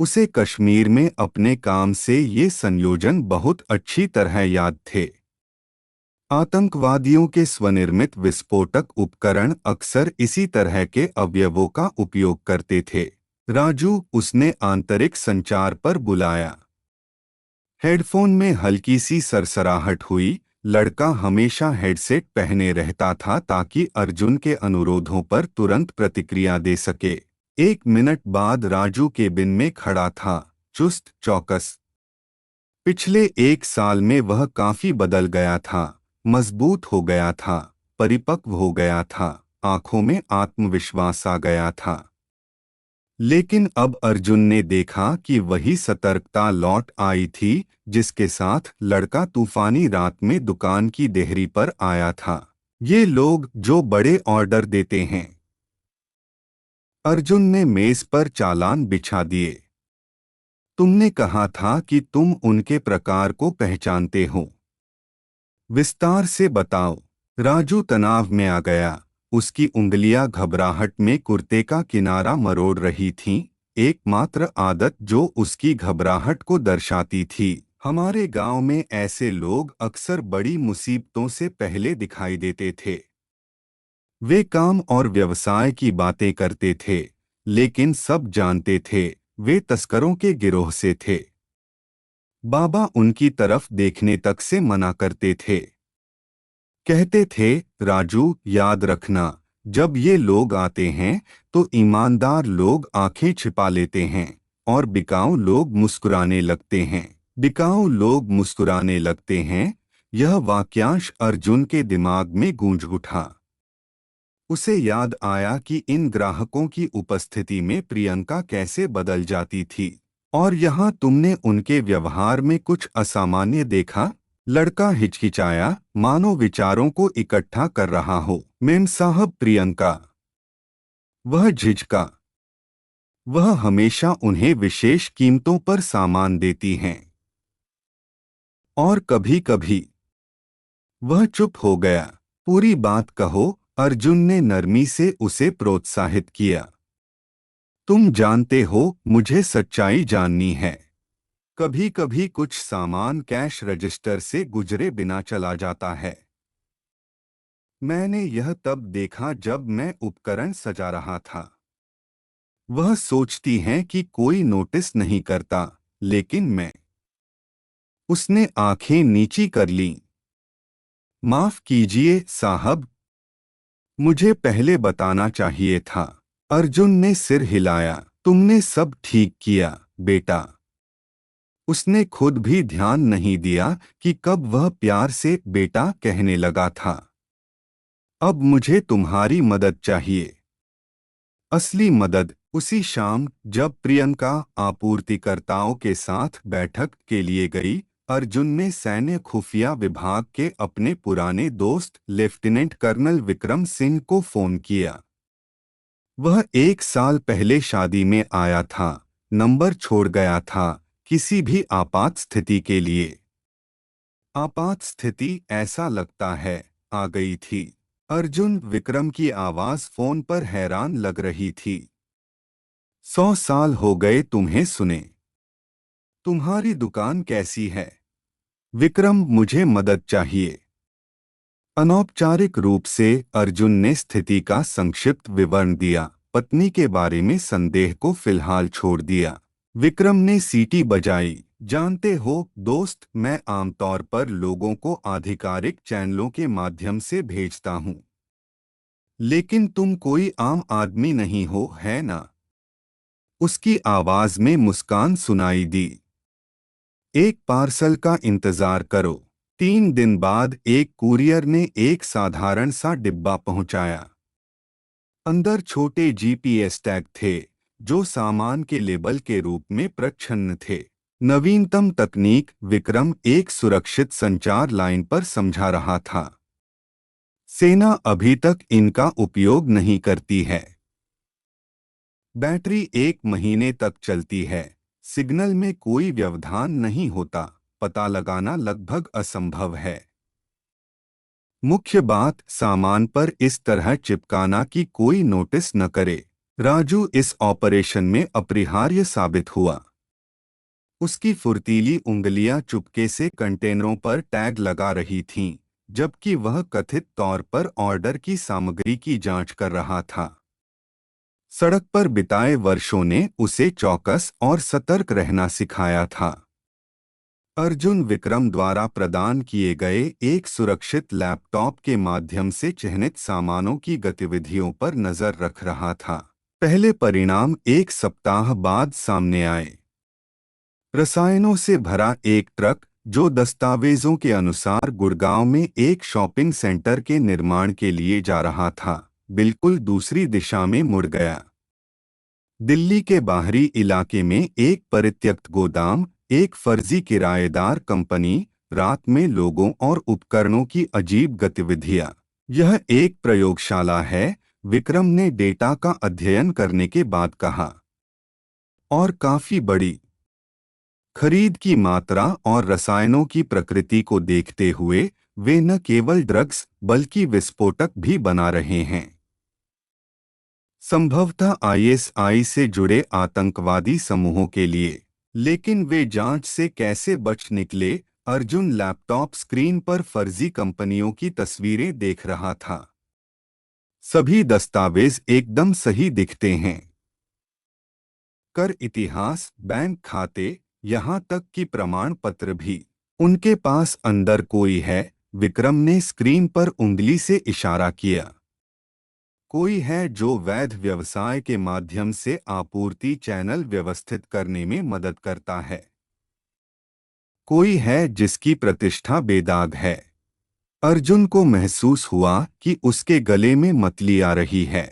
उसे कश्मीर में अपने काम से ये संयोजन बहुत अच्छी तरह याद थे। आतंकवादियों के स्वनिर्मित विस्फोटक उपकरण अक्सर इसी तरह के अवयवों का उपयोग करते थे। राजू, उसने आंतरिक संचार पर बुलाया। हेडफोन में हल्की सी सरसराहट हुई। लड़का हमेशा हेडसेट पहने रहता था ताकि अर्जुन के अनुरोधों पर तुरंत प्रतिक्रिया दे सके। 1 मिनट बाद राजू केबिन में खड़ा था, चुस्त चौकस। पिछले 1 साल में वह काफी बदल गया था, मजबूत हो गया था, परिपक्व हो गया था, आंखों में आत्मविश्वास आ गया था। लेकिन अब अर्जुन ने देखा कि वही सतर्कता लौट आई थी जिसके साथ लड़का तूफानी रात में दुकान की देहरी पर आया था। ये लोग जो बड़े ऑर्डर देते हैं। अर्जुन ने मेज पर चालान बिछा दिए। तुमने कहा था कि तुम उनके प्रकार को पहचानते हो। विस्तार से बताओ। राजू तनाव में आ गया। उसकी उंगलियां घबराहट में कुर्ते का किनारा मरोड़ रही थीं, एकमात्र आदत जो उसकी घबराहट को दर्शाती थी। हमारे गांव में ऐसे लोग अक्सर बड़ी मुसीबतों से पहले दिखाई देते थे। वे काम और व्यवसाय की बातें करते थे, लेकिन सब जानते थे वे तस्करों के गिरोह से थे। बाबा उनकी तरफ देखने तक से मना करते थे। कहते थे, राजू याद रखना, जब ये लोग आते हैं तो ईमानदार लोग आंखें छिपा लेते हैं और बिकाऊ लोग मुस्कुराने लगते हैं। बिकाऊ लोग मुस्कुराने लगते हैं। यह वाक्यांश अर्जुन के दिमाग में गूंज उठा। उसे याद आया कि इन ग्राहकों की उपस्थिति में प्रियंका कैसे बदल जाती थी। और यहाँ तुमने उनके व्यवहार में कुछ असामान्य देखा? लड़का हिचकिचाया, मानो विचारों को इकट्ठा कर रहा हो। मेम साहब, प्रियंका। वह झिझका। वह हमेशा उन्हें विशेष कीमतों पर सामान देती हैं। और कभी कभी वह चुप हो गया। पूरी बात कहो, अर्जुन ने नरमी से उसे प्रोत्साहित किया। तुम जानते हो, मुझे सच्चाई जाननी है। कभी कभी कुछ सामान कैश रजिस्टर से गुजरे बिना चला जाता है। मैंने यह तब देखा जब मैं उपकरण सजा रहा था। वह सोचती हैं कि कोई नोटिस नहीं करता, लेकिन मैं। उसने आंखें नीची कर लीं। माफ कीजिए साहब, मुझे पहले बताना चाहिए था। अर्जुन ने सिर हिलाया। तुमने सब ठीक किया, बेटा। उसने खुद भी ध्यान नहीं दिया कि कब वह प्यार से बेटा कहने लगा था। अब मुझे तुम्हारी मदद चाहिए। असली मदद। उसी शाम जब प्रियंका आपूर्तिकर्ताओं के साथ बैठक के लिए गई, अर्जुन ने सैन्य खुफिया विभाग के अपने पुराने दोस्त लेफ्टिनेंट कर्नल विक्रम सिंह को फोन किया। वह 1 साल पहले शादी में आया था, नंबर छोड़ गया था किसी भी आपात स्थिति के लिए। आपात स्थिति, ऐसा लगता है, आ गई थी। अर्जुन, विक्रम की आवाज फोन पर हैरान लग रही थी। 100 साल हो गए तुम्हें सुने। तुम्हारी दुकान कैसी है? विक्रम, मुझे मदद चाहिए। अनौपचारिक रूप से अर्जुन ने स्थिति का संक्षिप्त विवरण दिया। पत्नी के बारे में संदेह को फिलहाल छोड़ दिया। विक्रम ने सीटी बजाई। जानते हो दोस्त, मैं आमतौर पर लोगों को आधिकारिक चैनलों के माध्यम से भेजता हूं, लेकिन तुम कोई आम आदमी नहीं हो, है ना? उसकी आवाज में मुस्कान सुनाई दी। एक पार्सल का इंतजार करो। 3 दिन बाद एक कुरियर ने एक साधारण सा डिब्बा पहुंचाया। अंदर छोटे जीपीएस टैग थे, जो सामान के लेबल के रूप में प्रच्छन्न थे। नवीनतम तकनीक, विक्रम एक सुरक्षित संचार लाइन पर समझा रहा था। सेना अभी तक इनका उपयोग नहीं करती है। बैटरी 1 महीने तक चलती है। सिग्नल में कोई व्यवधान नहीं होता। पता लगाना लगभग असंभव है। मुख्य बात, सामान पर इस तरह चिपकाना कि कोई नोटिस न करे। राजू इस ऑपरेशन में अपरिहार्य साबित हुआ। उसकी फुर्तीली उंगलियां चुपके से कंटेनरों पर टैग लगा रही थीं, जबकि वह कथित तौर पर ऑर्डर की सामग्री की जांच कर रहा था। सड़क पर बिताए वर्षों ने उसे चौकस और सतर्क रहना सिखाया था। अर्जुन विक्रम द्वारा प्रदान किए गए एक सुरक्षित लैपटॉप के माध्यम से चिह्नित सामानों की गतिविधियों पर नजर रख रहा था। पहले परिणाम 1 सप्ताह बाद सामने आए। रसायनों से भरा एक ट्रक, जो दस्तावेजों के अनुसार गुड़गांव में एक शॉपिंग सेंटर के निर्माण के लिए जा रहा था, बिल्कुल दूसरी दिशा में मुड़ गया। दिल्ली के बाहरी इलाके में एक परित्यक्त गोदाम, एक फर्जी किराएदार कंपनी, रात में लोगों और उपकरणों की अजीब गतिविधियां। यह एक प्रयोगशाला है, विक्रम ने डेटा का अध्ययन करने के बाद कहा। और काफी बड़ी। खरीद की मात्रा और रसायनों की प्रकृति को देखते हुए वे न केवल ड्रग्स बल्कि विस्फोटक भी बना रहे हैं। संभवतः आईएसआई से जुड़े आतंकवादी समूहों के लिए। लेकिन वे जांच से कैसे बच निकले? अर्जुन लैपटॉप स्क्रीन पर फर्जी कंपनियों की तस्वीरें देख रहा था। सभी दस्तावेज एकदम सही दिखते हैं। कर इतिहास, बैंक खाते, यहाँ तक कि प्रमाण पत्र भी। उनके पास अंदर कोई है। विक्रम ने स्क्रीन पर उंगली से इशारा किया। कोई है जो वैध व्यवसाय के माध्यम से आपूर्ति चैनल व्यवस्थित करने में मदद करता है। कोई है जिसकी प्रतिष्ठा बेदाग है। अर्जुन को महसूस हुआ कि उसके गले में मतली आ रही है।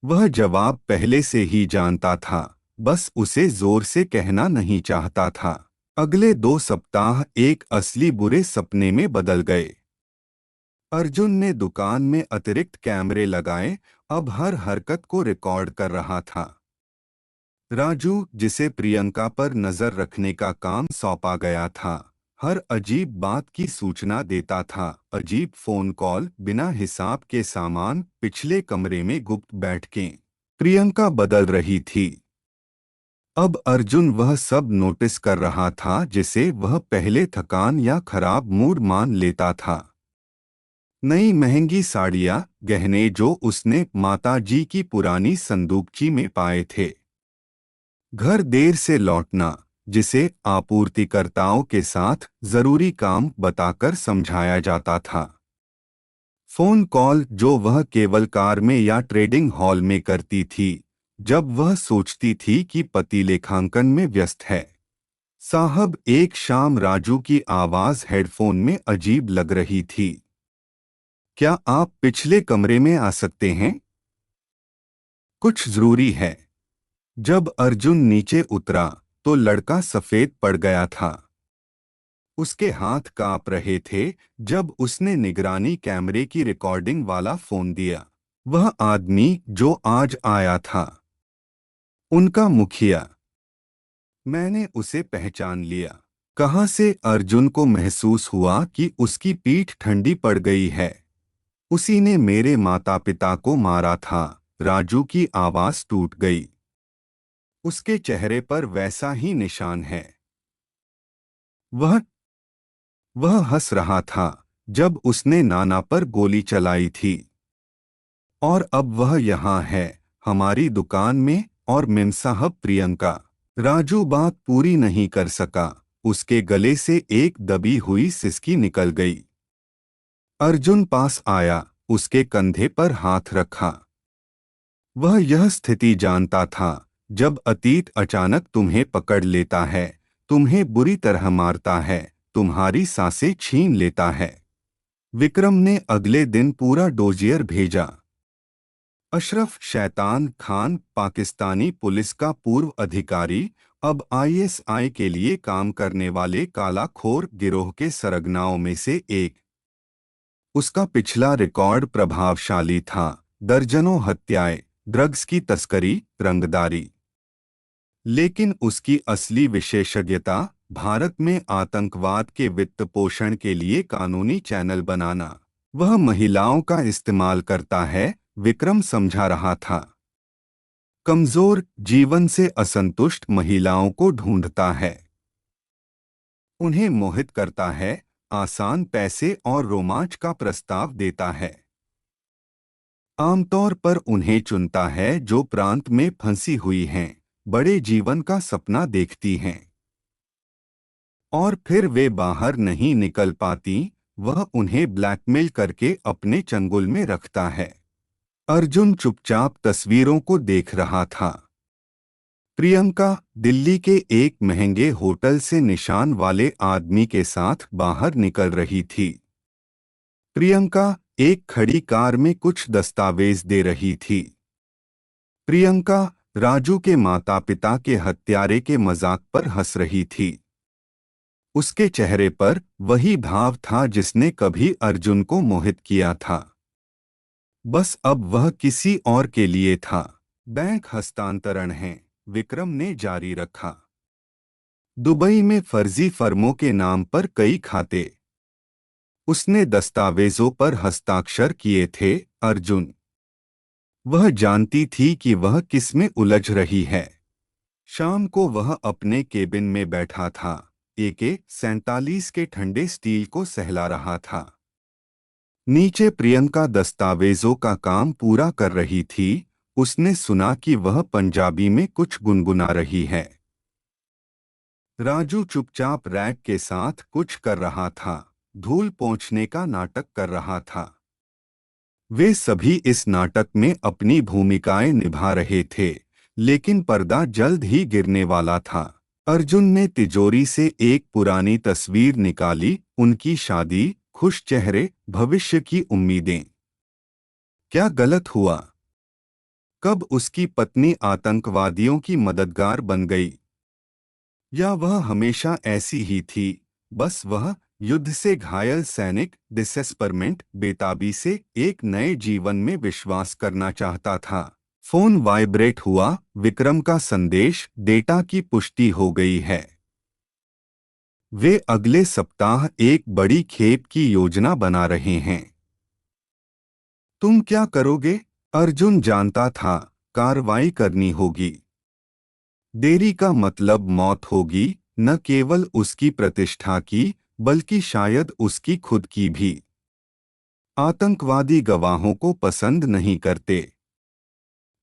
वह जवाब पहले से ही जानता था, बस उसे जोर से कहना नहीं चाहता था। अगले 2 सप्ताह एक असली बुरे सपने में बदल गए। अर्जुन ने दुकान में अतिरिक्त कैमरे लगाए, अब हर हरकत को रिकॉर्ड कर रहा था। राजू, जिसे प्रियंका पर नजर रखने का काम सौंपा गया था, हर अजीब बात की सूचना देता था। अजीब फोन कॉल, बिना हिसाब के सामान, पिछले कमरे में गुप्त बैठकें। प्रियंका बदल रही थी। अब अर्जुन वह सब नोटिस कर रहा था जिसे वह पहले थकान या खराब मूड मान लेता था। नई महंगी साड़ियां, गहने जो उसने माताजी की पुरानी संदूकची में पाए थे। घर देर से लौटना, जिसे आपूर्तिकर्ताओं के साथ जरूरी काम बताकर समझाया जाता था। फोन कॉल जो वह केवल कार में या ट्रेडिंग हॉल में करती थी, जब वह सोचती थी कि पति लेखांकन में व्यस्त है। साहब, एक शाम राजू की आवाज हेडफोन में अजीब लग रही थी। क्या आप पिछले कमरे में आ सकते हैं? कुछ जरूरी है। जब अर्जुन नीचे उतरा तो लड़का सफेद पड़ गया था। उसके हाथ कांप रहे थे जब उसने निगरानी कैमरे की रिकॉर्डिंग वाला फोन दिया। वह आदमी जो आज आया था, उनका मुखिया। मैंने उसे पहचान लिया। कहां से? अर्जुन को महसूस हुआ कि उसकी पीठ ठंडी पड़ गई है। उसी ने मेरे माता पिता को मारा था। राजू की आवाज टूट गई। उसके चेहरे पर वैसा ही निशान है। वह हंस रहा था जब उसने नाना पर गोली चलाई थी। और अब वह यहाँ है, हमारी दुकान में। और मेम साहब, प्रियंका। राजू बात पूरी नहीं कर सका। उसके गले से एक दबी हुई सिसकी निकल गई। अर्जुन पास आया, उसके कंधे पर हाथ रखा। वह यह स्थिति जानता था जब अतीत अचानक तुम्हें पकड़ लेता है, तुम्हें बुरी तरह मारता है, तुम्हारी सांसें छीन लेता है। विक्रम ने अगले दिन पूरा डोजियर भेजा। अशरफ शैतान खान, पाकिस्तानी पुलिस का पूर्व अधिकारी, अब आईएसआई के लिए काम करने वाले कालाखोर गिरोह के सरगनाओं में से एक। उसका पिछला रिकॉर्ड प्रभावशाली था। दर्जनों हत्याएं, ड्रग्स की तस्करी, रंगदारी। लेकिन उसकी असली विशेषज्ञता भारत में आतंकवाद के वित्त पोषण के लिए कानूनी चैनल बनाना। वह महिलाओं का इस्तेमाल करता है, विक्रम समझा रहा था। कमजोर, जीवन से असंतुष्ट महिलाओं को ढूंढता है। उन्हें मोहित करता है, आसान पैसे और रोमांच का प्रस्ताव देता है। आमतौर पर उन्हें चुनता है जो प्रांत में फंसी हुई हैं, बड़े जीवन का सपना देखती हैं। और फिर वे बाहर नहीं निकल पाती। वह उन्हें ब्लैकमेल करके अपने चंगुल में रखता है। अर्जुन चुपचाप तस्वीरों को देख रहा था। प्रियंका दिल्ली के एक महंगे होटल से निशान वाले आदमी के साथ बाहर निकल रही थी। प्रियंका एक खड़ी कार में कुछ दस्तावेज दे रही थी। प्रियंका राजू के माता पिता के हत्यारे के मजाक पर हंस रही थी। उसके चेहरे पर वही भाव था जिसने कभी अर्जुन को मोहित किया था। बस अब वह किसी और के लिए था। बैंक हस्तांतरण है, विक्रम ने जारी रखा। दुबई में फर्जी फर्मों के नाम पर कई खाते। उसने दस्तावेजों पर हस्ताक्षर किए थे। अर्जुन वह जानती थी कि वह किसमें उलझ रही है। शाम को वह अपने केबिन में बैठा था, AK-47 के ठंडे स्टील को सहला रहा था। नीचे प्रियंका दस्तावेजों का काम पूरा कर रही थी। उसने सुना कि वह पंजाबी में कुछ गुनगुना रही है। राजू चुपचाप रैक के साथ कुछ कर रहा था, धूल पोंछने का नाटक कर रहा था। वे सभी इस नाटक में अपनी भूमिकाएं निभा रहे थे, लेकिन पर्दा जल्द ही गिरने वाला था। अर्जुन ने तिजोरी से एक पुरानी तस्वीर निकाली, उनकी शादी, खुश चेहरे, भविष्य की उम्मीदें। क्या गलत हुआ? कब उसकी पत्नी आतंकवादियों की मददगार बन गई? या वह हमेशा ऐसी ही थी, बस वह युद्ध से घायल सैनिक, डिसेस्परमेंट, बेताबी से एक नए जीवन में विश्वास करना चाहता था। फोन वाइब्रेट हुआ। विक्रम का संदेश, डेटा की पुष्टि हो गई है। वे अगले सप्ताह एक बड़ी खेप की योजना बना रहे हैं। तुम क्या करोगे? अर्जुन जानता था, कार्रवाई करनी होगी। देरी का मतलब मौत होगी, न केवल उसकी प्रतिष्ठा की, बल्कि शायद उसकी खुद की भी। आतंकवादी गवाहों को पसंद नहीं करते।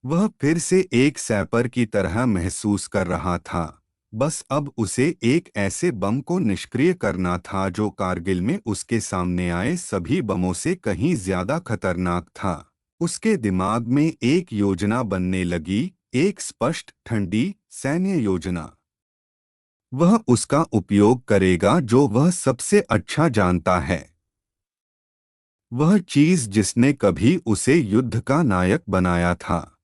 वह फिर से एक सैपर की तरह महसूस कर रहा था। बस अब उसे एक ऐसे बम को निष्क्रिय करना था जो कारगिल में उसके सामने आए सभी बमों से कहीं ज्यादा खतरनाक था। उसके दिमाग में एक योजना बनने लगी, एक स्पष्ट, ठंडी, सैन्य योजना। वह उसका उपयोग करेगा जो वह सबसे अच्छा जानता है। वह चीज जिसने कभी उसे युद्ध का नायक बनाया था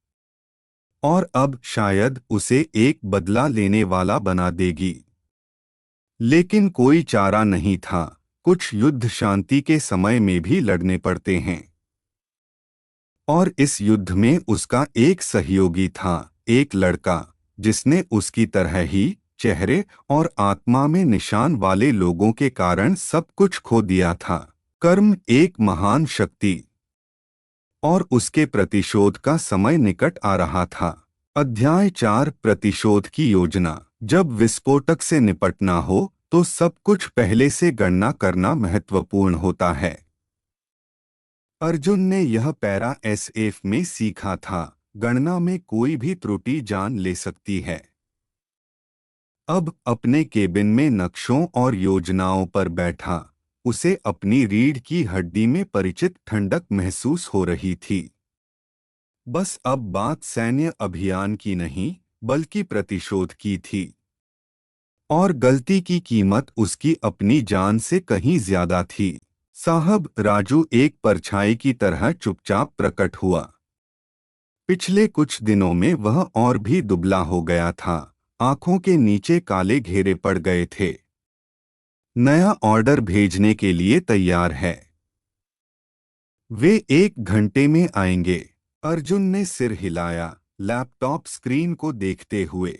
और अब शायद उसे एक बदला लेने वाला बना देगी। लेकिन कोई चारा नहीं था। कुछ युद्ध शांति के समय में भी लड़ने पड़ते हैं। और इस युद्ध में उसका एक सहयोगी था, एक लड़का जिसने उसकी तरह ही चेहरे और आत्मा में निशान वाले लोगों के कारण सब कुछ खो दिया था। कर्म एक महान शक्ति और उसके प्रतिशोध का समय निकट आ रहा था। अध्याय 4, प्रतिशोध की योजना। जब विस्फोटक से निपटना हो तो सब कुछ पहले से गणना करना महत्वपूर्ण होता है। अर्जुन ने यह पैरा SF में सीखा था, गणना में कोई भी त्रुटि जान ले सकती है। अब अपने केबिन में नक्शों और योजनाओं पर बैठा, उसे अपनी रीढ़ की हड्डी में परिचित ठंडक महसूस हो रही थी। बस अब बात सैन्य अभियान की नहीं, बल्कि प्रतिशोध की थी। और गलती की कीमत उसकी अपनी जान से कहीं ज्यादा थी। साहब, राजू एक परछाई की तरह चुपचाप प्रकट हुआ। पिछले कुछ दिनों में वह और भी दुबला हो गया था, आंखों के नीचे काले घेरे पड़ गए थे। नया ऑर्डर भेजने के लिए तैयार है। वे 1 घंटे में आएंगे। अर्जुन ने सिर हिलाया, लैपटॉप स्क्रीन को देखते हुए।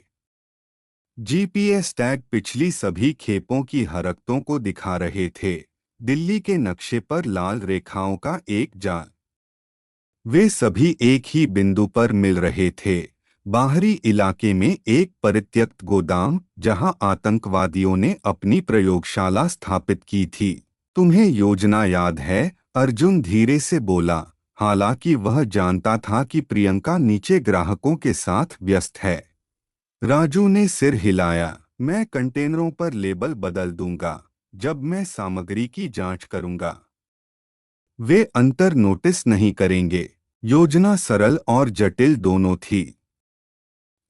GPS टैग पिछली सभी खेपों की हरकतों को दिखा रहे थे, दिल्ली के नक्शे पर लाल रेखाओं का एक जाल। वे सभी एक ही बिंदु पर मिल रहे थे, बाहरी इलाके में एक परित्यक्त गोदाम जहां आतंकवादियों ने अपनी प्रयोगशाला स्थापित की थी। तुम्हें योजना याद है? अर्जुन धीरे से बोला, हालांकि वह जानता था कि प्रियंका नीचे ग्राहकों के साथ व्यस्त है। राजू ने सिर हिलाया, मैं कंटेनरों पर लेबल बदल दूंगा जब मैं सामग्री की जांच करूंगा। वे अंतर नोटिस नहीं करेंगे। योजना सरल और जटिल दोनों थी।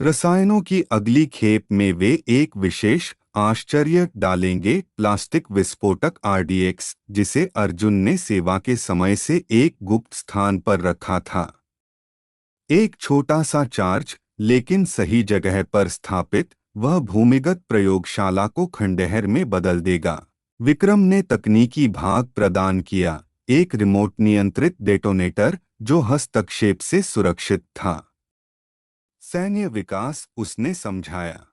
रसायनों की अगली खेप में वे एक विशेष आश्चर्य डालेंगे, प्लास्टिक विस्फोटक RDX, जिसे अर्जुन ने सेवा के समय से एक गुप्त स्थान पर रखा था। एक छोटा सा चार्ज, लेकिन सही जगह पर स्थापित, वह भूमिगत प्रयोगशाला को खंडहर में बदल देगा। विक्रम ने तकनीकी भाग प्रदान किया, एक रिमोट नियंत्रित डेटोनेटर जो हस्तक्षेप से सुरक्षित था। सैन्य विकास, उसने समझाया,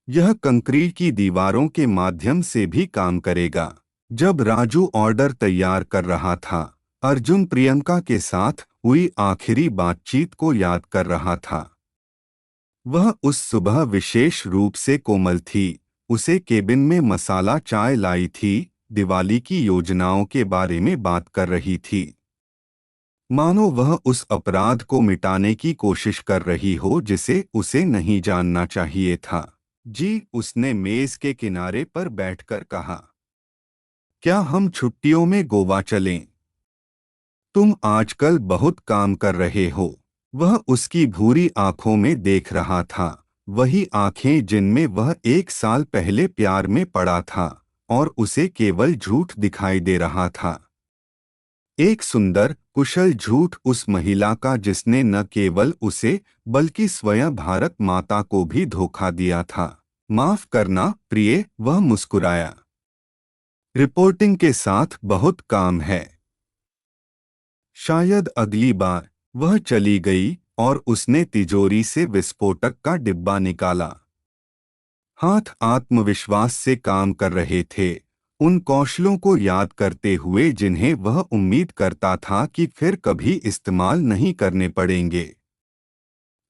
यह कंक्रीट की दीवारों के माध्यम से भी काम करेगा। जब राजू ऑर्डर तैयार कर रहा था, अर्जुन प्रियंका के साथ हुई आखिरी बातचीत को याद कर रहा था। वह उस सुबह विशेष रूप से कोमल थी, उसे केबिन में मसाला चाय लाई थी, दिवाली की योजनाओं के बारे में बात कर रही थी, मानो वह उस अपराध को मिटाने की कोशिश कर रही हो जिसे उसे नहीं जानना चाहिए था। जी, उसने मेज के किनारे पर बैठकर कहा, क्या हम छुट्टियों में गोवा चलें? तुम आजकल बहुत काम कर रहे हो। वह उसकी भूरी आंखों में देख रहा था, वही आंखें जिनमें वह 1 साल पहले प्यार में पड़ा था, और उसे केवल झूठ दिखाई दे रहा था। एक सुंदर, कुशल झूठ उस महिला का जिसने न केवल उसे बल्कि स्वयं भारत माता को भी धोखा दिया था। माफ करना प्रिय, वह मुस्कुराया। रिपोर्टिंग के साथ बहुत काम है। शायद अगली बार। वह चली गई और उसने तिजोरी से विस्फोटक का डिब्बा निकाला। हाथ आत्मविश्वास से काम कर रहे थे, उन कौशलों को याद करते हुए जिन्हें वह उम्मीद करता था कि फिर कभी इस्तेमाल नहीं करने पड़ेंगे।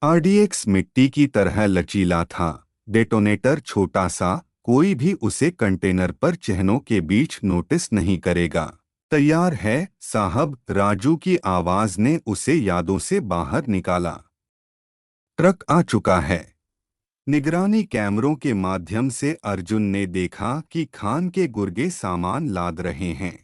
आरडीएक्स मिट्टी की तरह लचीला था, डेटोनेटर छोटा सा, कोई भी उसे कंटेनर पर चिन्हों के बीच नोटिस नहीं करेगा। तैयार है साहब, राजू की आवाज ने उसे यादों से बाहर निकाला। ट्रक आ चुका है। निगरानी कैमरों के माध्यम से अर्जुन ने देखा कि खान के गुर्गे सामान लाद रहे हैं।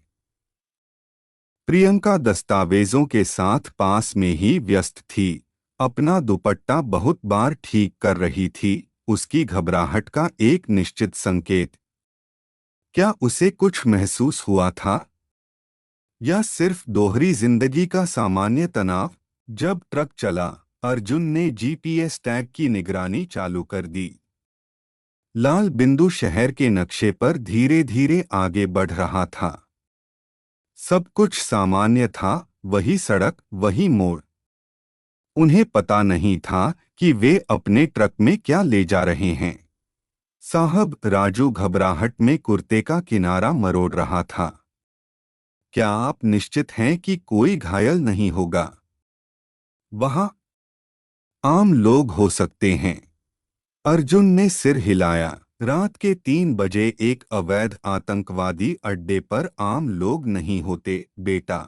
प्रियंका दस्तावेजों के साथ पास में ही व्यस्त थी, अपना दुपट्टा बहुत बार ठीक कर रही थी, उसकी घबराहट का एक निश्चित संकेत। क्या उसे कुछ महसूस हुआ था, या सिर्फ दोहरी जिंदगी का सामान्य तनाव? जब ट्रक चला, अर्जुन ने जीपीएस टैग की निगरानी चालू कर दी। लाल बिंदु शहर के नक्शे पर धीरे धीरे आगे बढ़ रहा था। सब कुछ सामान्य था, वही सड़क, वही मोड़। उन्हें पता नहीं था कि वे अपने ट्रक में क्या ले जा रहे हैं। साहब, राजू घबराहट में कुर्ते का किनारा मरोड़ रहा था। क्या आप निश्चित हैं कि कोई घायल नहीं होगा? वहां आम लोग हो सकते हैं। अर्जुन ने सिर हिलाया। रात के 3 बजे एक अवैध आतंकवादी अड्डे पर आम लोग नहीं होते बेटा।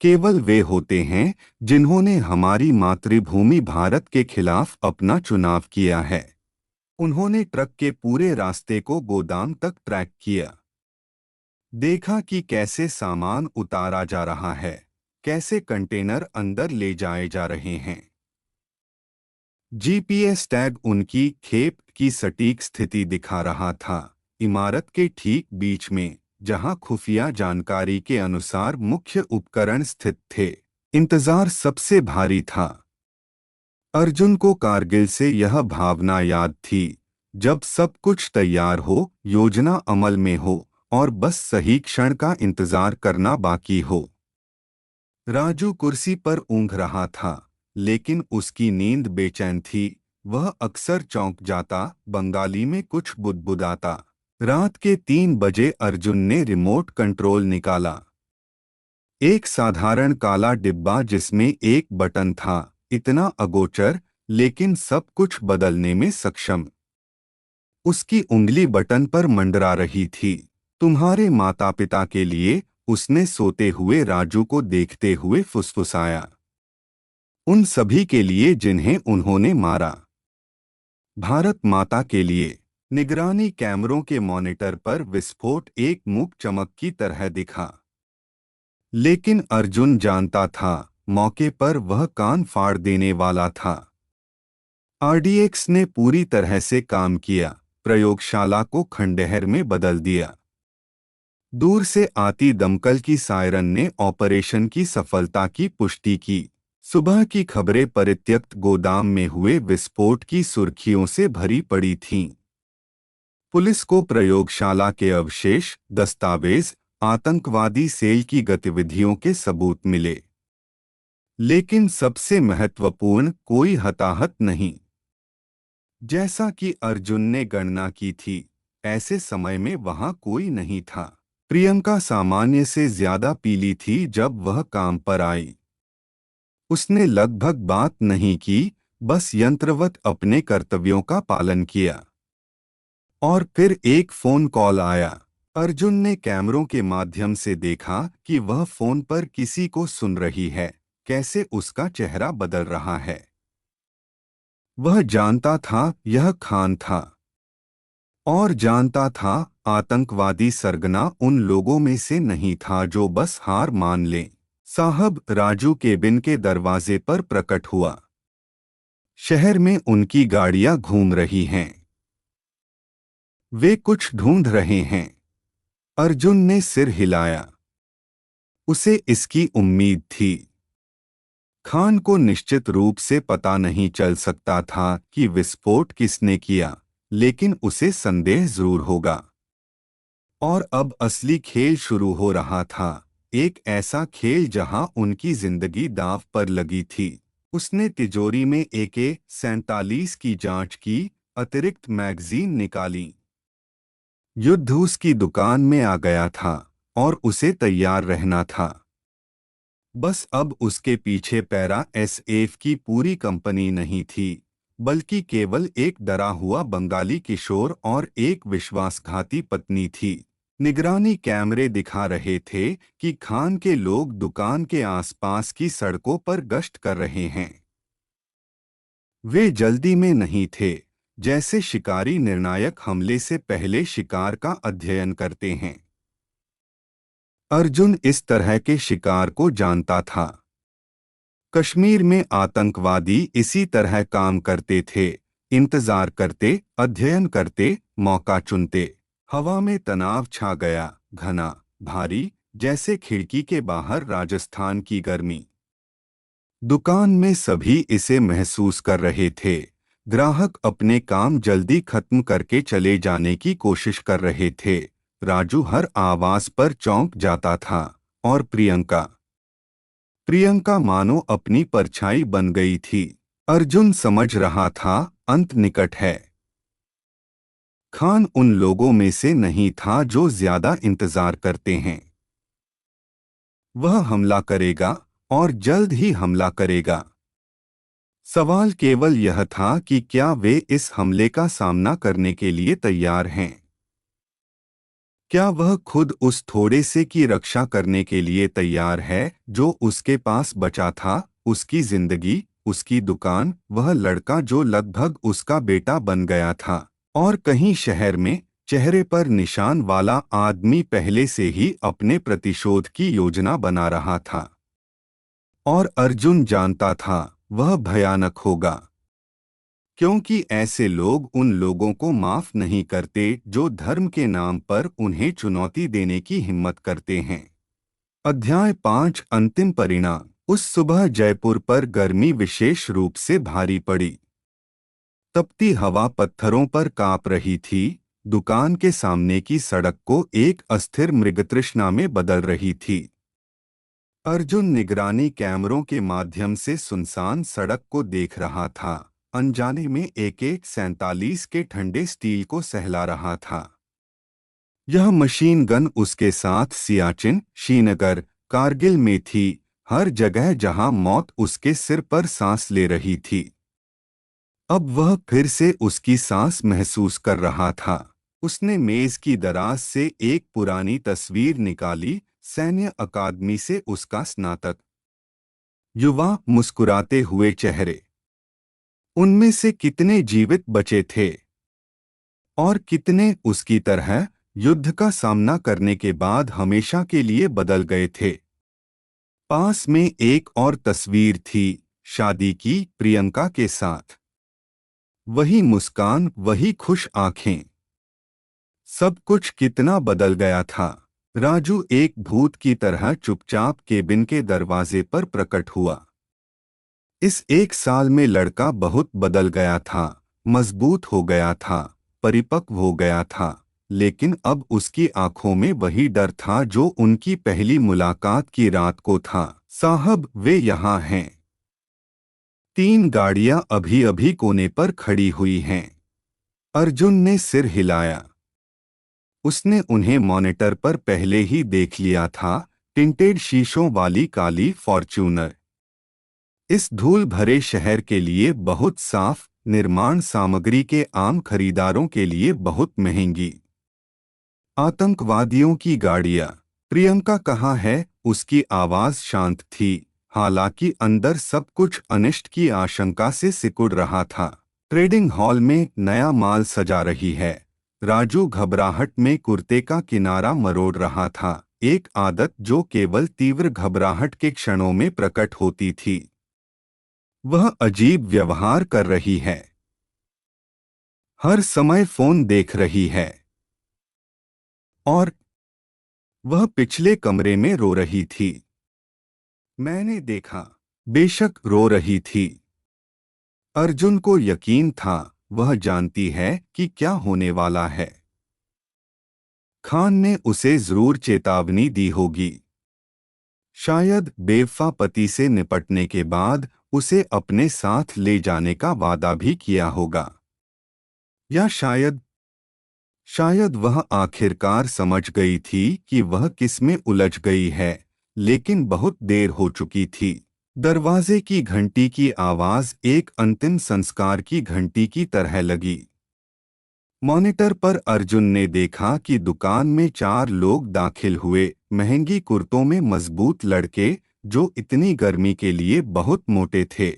केवल वे होते हैं जिन्होंने हमारी मातृभूमि भारत के खिलाफ अपना चुनाव किया है। उन्होंने ट्रक के पूरे रास्ते को गोदाम तक ट्रैक किया। देखा कि कैसे सामान उतारा जा रहा है, कैसे कंटेनर अंदर ले जाए जा रहे हैं। जीपीएस टैग उनकी खेप की सटीक स्थिति दिखा रहा था, इमारत के ठीक बीच में, जहां खुफिया जानकारी के अनुसार मुख्य उपकरण स्थित थे। इंतजार सबसे भारी था। अर्जुन को कारगिल से यह भावना याद थी, जब सब कुछ तैयार हो, योजना अमल में हो, और बस सही क्षण का इंतजार करना बाकी हो। राजू कुर्सी पर ऊँघ रहा था, लेकिन उसकी नींद बेचैन थी। वह अक्सर चौंक जाता, बंगाली में कुछ बुदबुदाता। रात के 3 बजे अर्जुन ने रिमोट कंट्रोल निकाला। एक साधारण काला डिब्बा जिसमें एक बटन था, इतना अगोचर, लेकिन सब कुछ बदलने में सक्षम। उसकी उंगली बटन पर मंडरा रही थी। तुम्हारे माता पिता के लिए, उसने सोते हुए राजू को देखते हुए फुसफुसाया। उन सभी के लिए जिन्हें उन्होंने मारा। भारत माता के लिए। निगरानी कैमरों के मॉनिटर पर विस्फोट एक मूक चमक की तरह दिखा। लेकिन अर्जुन जानता था, मौके पर वह कान फाड़ देने वाला था। आरडीएक्स ने पूरी तरह से काम किया, प्रयोगशाला को खंडहर में बदल दिया। दूर से आती दमकल की सायरन ने ऑपरेशन की सफलता की पुष्टि की। सुबह की खबरें परित्यक्त गोदाम में हुए विस्फोट की सुर्खियों से भरी पड़ी थीं। पुलिस को प्रयोगशाला के अवशेष, दस्तावेज, आतंकवादी सेल की गतिविधियों के सबूत मिले, लेकिन सबसे महत्वपूर्ण, कोई हताहत नहीं। जैसा कि अर्जुन ने गणना की थी, ऐसे समय में वहां कोई नहीं था। प्रियंका सामान्य से ज्यादा पीली थी जब वह काम पर आई। उसने लगभग बात नहीं की, बस यंत्रवत अपने कर्तव्यों का पालन किया। और फिर एक फोन कॉल आया। अर्जुन ने कैमरों के माध्यम से देखा कि वह फोन पर किसी को सुन रही है, कैसे उसका चेहरा बदल रहा है। वह जानता था यह खान था, और जानता था आतंकवादी सरगना उन लोगों में से नहीं था जो बस हार मान लें। साहब, राजू केबिन के दरवाजे पर प्रकट हुआ। शहर में उनकी गाड़ियां घूम रही हैं। वे कुछ ढूंढ रहे हैं। अर्जुन ने सिर हिलाया। उसे इसकी उम्मीद थी। खान को निश्चित रूप से पता नहीं चल सकता था कि विस्फोट किसने किया, लेकिन उसे संदेह जरूर होगा। और अब असली खेल शुरू हो रहा था, एक ऐसा खेल जहां उनकी जिंदगी दांव पर लगी थी। उसने तिजोरी में AK-47 की जांच की, अतिरिक्त मैगजीन निकाली। युद्ध उसकी दुकान में आ गया था, और उसे तैयार रहना था। बस अब उसके पीछे पैरा SF की पूरी कंपनी नहीं थी, बल्कि केवल एक डरा हुआ बंगाली किशोर और एक विश्वासघाती पत्नी थी। निगरानी कैमरे दिखा रहे थे कि खान के लोग दुकान के आसपास की सड़कों पर गश्त कर रहे हैं। वे जल्दी में नहीं थे, जैसे शिकारी निर्णायक हमले से पहले शिकार का अध्ययन करते हैं। अर्जुन इस तरह के शिकार को जानता था। कश्मीर में आतंकवादी इसी तरह काम करते थे, इंतजार करते, अध्ययन करते, मौका चुनते। हवा में तनाव छा गया, घना, भारी, जैसे खिड़की के बाहर राजस्थान की गर्मी। दुकान में सभी इसे महसूस कर रहे थे। ग्राहक अपने काम जल्दी खत्म करके चले जाने की कोशिश कर रहे थे। राजू हर आवाज पर चौंक जाता था। और प्रियंका प्रियंका मानो अपनी परछाई बन गई थी। अर्जुन समझ रहा था, अंत निकट है। खान उन लोगों में से नहीं था जो ज्यादा इंतजार करते हैं। वह हमला करेगा, और जल्द ही हमला करेगा। सवाल केवल यह था कि क्या वे इस हमले का सामना करने के लिए तैयार हैं। क्या वह खुद उस थोड़े से की रक्षा करने के लिए तैयार है जो उसके पास बचा था, उसकी जिंदगी, उसकी दुकान, वह लड़का जो लगभग उसका बेटा बन गया था। और कहीं शहर में, चेहरे पर निशान वाला आदमी पहले से ही अपने प्रतिशोध की योजना बना रहा था। और अर्जुन जानता था, वह भयानक होगा। क्योंकि ऐसे लोग उन लोगों को माफ नहीं करते जो धर्म के नाम पर उन्हें चुनौती देने की हिम्मत करते हैं। अध्याय 5 अंतिम परिणाम। उस सुबह जयपुर पर गर्मी विशेष रूप से भारी पड़ी। तपती हवा पत्थरों पर कांप रही थी, दुकान के सामने की सड़क को एक अस्थिर मृगतृष्णा में बदल रही थी। अर्जुन निगरानी कैमरों के माध्यम से सुनसान सड़क को देख रहा था, अनजाने में AK-47 के ठंडे स्टील को सहला रहा था। यह मशीन गन उसके साथ सियाचिन, श्रीनगर, कारगिल में थी, हर जगह जहां मौत उसके सिर पर सांस ले रही थी। अब वह फिर से उसकी सांस महसूस कर रहा था। उसने मेज की दराज से एक पुरानी तस्वीर निकाली, सैन्य अकादमी से उसका स्नातक। युवा, मुस्कुराते हुए चेहरे। उनमें से कितने जीवित बचे थे? और कितने उसकी तरह युद्ध का सामना करने के बाद हमेशा के लिए बदल गए थे? पास में एक और तस्वीर थी, शादी की, प्रियंका के साथ। वही मुस्कान, वही खुश आंखें। सब कुछ कितना बदल गया था। राजू एक भूत की तरह चुपचाप केबिन के दरवाजे पर प्रकट हुआ। इस 1 साल में लड़का बहुत बदल गया था, मजबूत हो गया था, परिपक्व हो गया था, लेकिन अब उसकी आंखों में वही डर था जो उनकी पहली मुलाकात की रात को था। साहब, वे यहाँ हैं। 3 गाड़ियां अभी अभी कोने पर खड़ी हुई हैं। अर्जुन ने सिर हिलाया। उसने उन्हें मॉनिटर पर पहले ही देख लिया था, टिंटेड शीशों वाली काली फॉर्च्यूनर। इस धूल भरे शहर के लिए बहुत साफ, निर्माण सामग्री के आम खरीदारों के लिए बहुत महंगी। आतंकवादियों की गाड़ियां। प्रियंका कहाँ है? उसकी आवाज शांत थी, हालांकि अंदर सब कुछ अनिष्ट की आशंका से सिकुड़ रहा था। ट्रेडिंग हॉल में नया माल सजा रही है। राजू घबराहट में कुर्ते का किनारा मरोड़ रहा था, एक आदत जो केवल तीव्र घबराहट के क्षणों में प्रकट होती थी। वह अजीब व्यवहार कर रही है। हर समय फोन देख रही है। और वह पिछले कमरे में रो रही थी। मैंने देखा। बेशक रो रही थी। अर्जुन को यकीन था, वह जानती है कि क्या होने वाला है। खान ने उसे जरूर चेतावनी दी होगी। शायद बेवफा पति से निपटने के बाद उसे अपने साथ ले जाने का वादा भी किया होगा। या शायद वह आखिरकार समझ गई थी कि वह किसमें उलझ गई है, लेकिन बहुत देर हो चुकी थी। दरवाजे की घंटी की आवाज एक अंतिम संस्कार की घंटी की तरह लगी। मॉनिटर पर अर्जुन ने देखा कि दुकान में 4 लोग दाखिल हुए, महंगी कुर्तों में मजबूत लड़के जो इतनी गर्मी के लिए बहुत मोटे थे।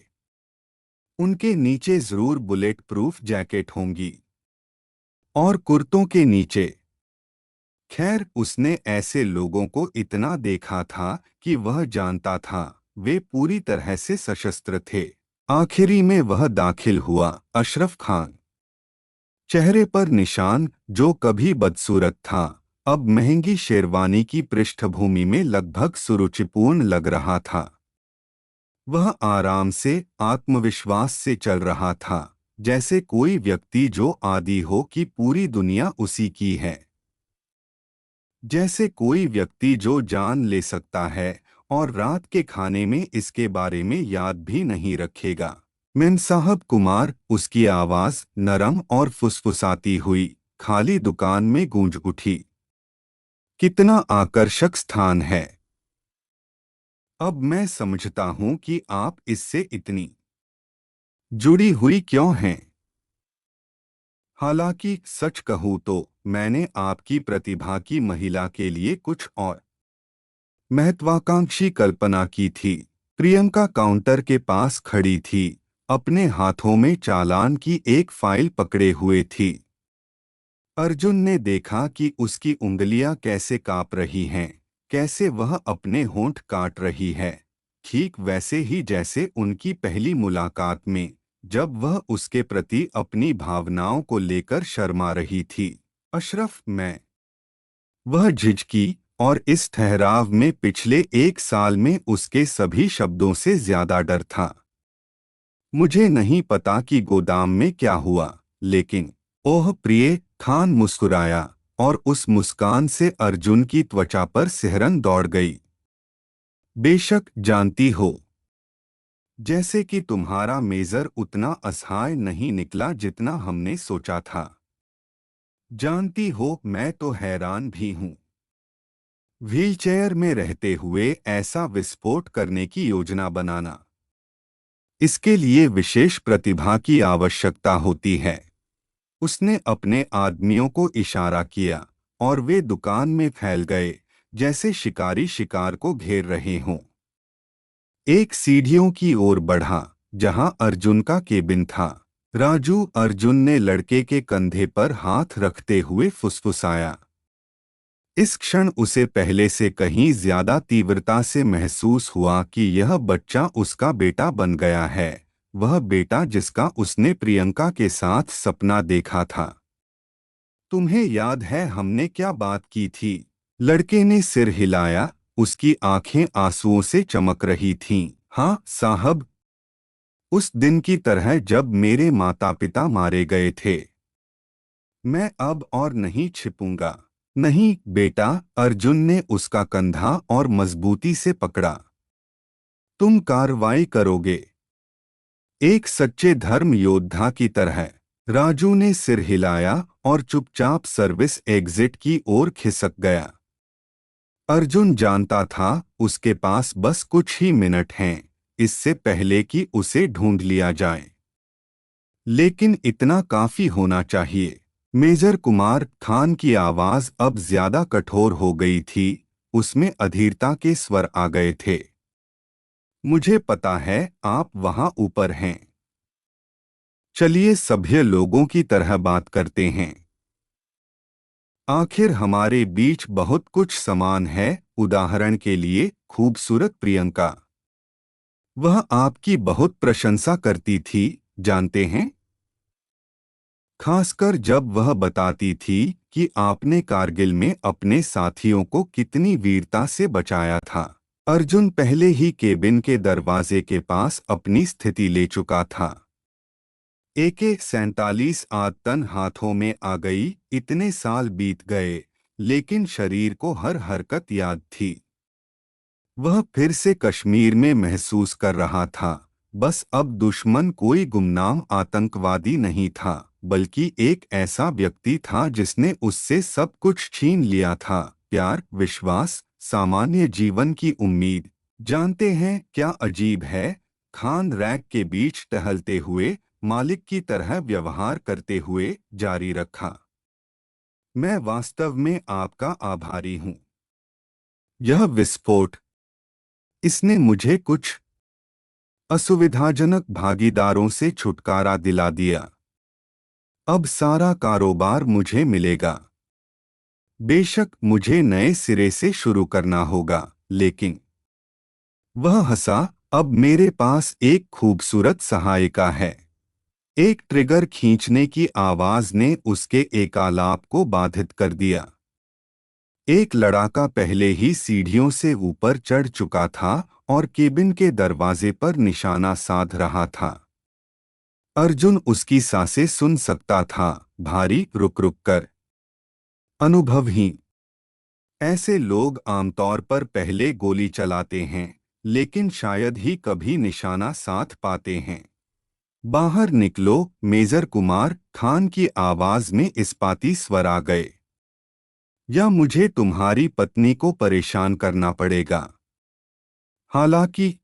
उनके नीचे जरूर बुलेट प्रूफ जैकेट होंगी। और कुर्तों के नीचे। खैर, उसने ऐसे लोगों को इतना देखा था कि वह जानता था वे पूरी तरह से सशस्त्र थे। आखिरी में वह दाखिल हुआ, अशरफ खान। चेहरे पर निशान जो कभी बदसूरत था, अब महंगी शेरवानी की पृष्ठभूमि में लगभग सुरुचिपूर्ण लग रहा था। वह आराम से, आत्मविश्वास से चल रहा था, जैसे कोई व्यक्ति जो आदी हो कि पूरी दुनिया उसी की है। जैसे कोई व्यक्ति जो जान ले सकता है और रात के खाने में इसके बारे में याद भी नहीं रखेगा। मेम साहब कुमार, उसकी आवाज नरम और फुसफुसाती हुई, खाली दुकान में गूंज उठी। कितना आकर्षक स्थान है। अब मैं समझता हूं कि आप इससे इतनी जुड़ी हुई क्यों हैं। हालांकि सच कहूं तो मैंने आपकी प्रतिभा की महिला के लिए कुछ और महत्वाकांक्षी कल्पना की थी। प्रियंका काउंटर के पास खड़ी थी, अपने हाथों में चालान की एक फाइल पकड़े हुए थी। अर्जुन ने देखा कि उसकी उंगलियां कैसे कांप रही हैं, कैसे वह अपने होंठ काट रही है, ठीक वैसे ही जैसे उनकी पहली मुलाकात में, जब वह उसके प्रति अपनी भावनाओं को लेकर शर्मा रही थी। अशरफ, मैं। वह झिझकी, और इस ठहराव में पिछले 1 साल में उसके सभी शब्दों से ज्यादा डर था। मुझे नहीं पता कि गोदाम में क्या हुआ, लेकिन ओह प्रिय, खान मुस्कुराया, और उस मुस्कान से अर्जुन की त्वचा पर सिहरन दौड़ गई। बेशक जानती हो। जैसे कि तुम्हारा मेजर उतना असहाय नहीं निकला जितना हमने सोचा था। जानती हो, मैं तो हैरान भी हूं। व्हीलचेयर में रहते हुए ऐसा विस्फोट करने की योजना बनाना, इसके लिए विशेष प्रतिभा की आवश्यकता होती है। उसने अपने आदमियों को इशारा किया, और वे दुकान में फैल गए, जैसे शिकारी शिकार को घेर रहे हों। एक सीढ़ियों की ओर बढ़ा, जहां अर्जुन का केबिन था। राजू, अर्जुन ने लड़के के कंधे पर हाथ रखते हुए फुसफुसाया। इस क्षण उसे पहले से कहीं ज्यादा तीव्रता से महसूस हुआ कि यह बच्चा उसका बेटा बन गया है, वह बेटा जिसका उसने प्रियंका के साथ सपना देखा था। तुम्हें याद है हमने क्या बात की थी? लड़के ने सिर हिलाया, उसकी आंखें आंसुओं से चमक रही थीं। हाँ साहब। उस दिन की तरह जब मेरे माता पिता मारे गए थे। मैं अब और नहीं छिपूंगा। नहीं बेटा, अर्जुन ने उसका कंधा और मजबूती से पकड़ा। तुम कार्रवाई करोगे, एक सच्चे धर्म योद्धा की तरह। राजू ने सिर हिलाया और चुपचाप सर्विस एग्जिट की ओर खिसक गया। अर्जुन जानता था उसके पास बस कुछ ही मिनट हैं, इससे पहले कि उसे ढूंढ लिया जाए। लेकिन इतना काफी होना चाहिए। मेजर कुमार खान की आवाज अब ज्यादा कठोर हो गई थी, उसमें अधीरता के स्वर आ गए थे। मुझे पता है आप वहां ऊपर हैं। चलिए सभ्य लोगों की तरह बात करते हैं। आखिर हमारे बीच बहुत कुछ समान है। उदाहरण के लिए खूबसूरत प्रियंका। वह आपकी बहुत प्रशंसा करती थी, जानते हैं? खासकर जब वह बताती थी कि आपने कारगिल में अपने साथियों को कितनी वीरता से बचाया था। अर्जुन पहले ही केबिन के दरवाजे के पास अपनी स्थिति ले चुका था। AK-47 आदतन हाथों में आ गई। इतने साल बीत गए, लेकिन शरीर को हर हरकत याद थी। वह फिर से कश्मीर में महसूस कर रहा था। बस अब दुश्मन कोई गुमनाम आतंकवादी नहीं था, बल्कि एक ऐसा व्यक्ति था जिसने उससे सब कुछ छीन लिया था। प्यार, विश्वास, सामान्य जीवन की उम्मीद। जानते हैं क्या अजीब है? खान रैक के बीच टहलते हुए मालिक की तरह व्यवहार करते हुए जारी रखा। मैं वास्तव में आपका आभारी हूँ। यह विस्फोट, इसने मुझे कुछ असुविधाजनक भागीदारों से छुटकारा दिला दिया। अब सारा कारोबार मुझे मिलेगा। बेशक मुझे नए सिरे से शुरू करना होगा, लेकिन वह हंसा। अब मेरे पास एक खूबसूरत सहायिका है। एक ट्रिगर खींचने की आवाज ने उसके एकालाप को बाधित कर दिया। एक लड़ाका पहले ही सीढ़ियों से ऊपर चढ़ चुका था और केबिन के दरवाजे पर निशाना साध रहा था। अर्जुन उसकी सांसें सुन सकता था, भारी, रुक रुक कर, अनुभवहीन। ऐसे लोग आमतौर पर पहले गोली चलाते हैं, लेकिन शायद ही कभी निशाना साध पाते हैं। बाहर निकलो, मेजर कुमार खान की आवाज में इस्पाती स्वर आ गए। या मुझे तुम्हारी पत्नी को परेशान करना पड़ेगा। हालांकि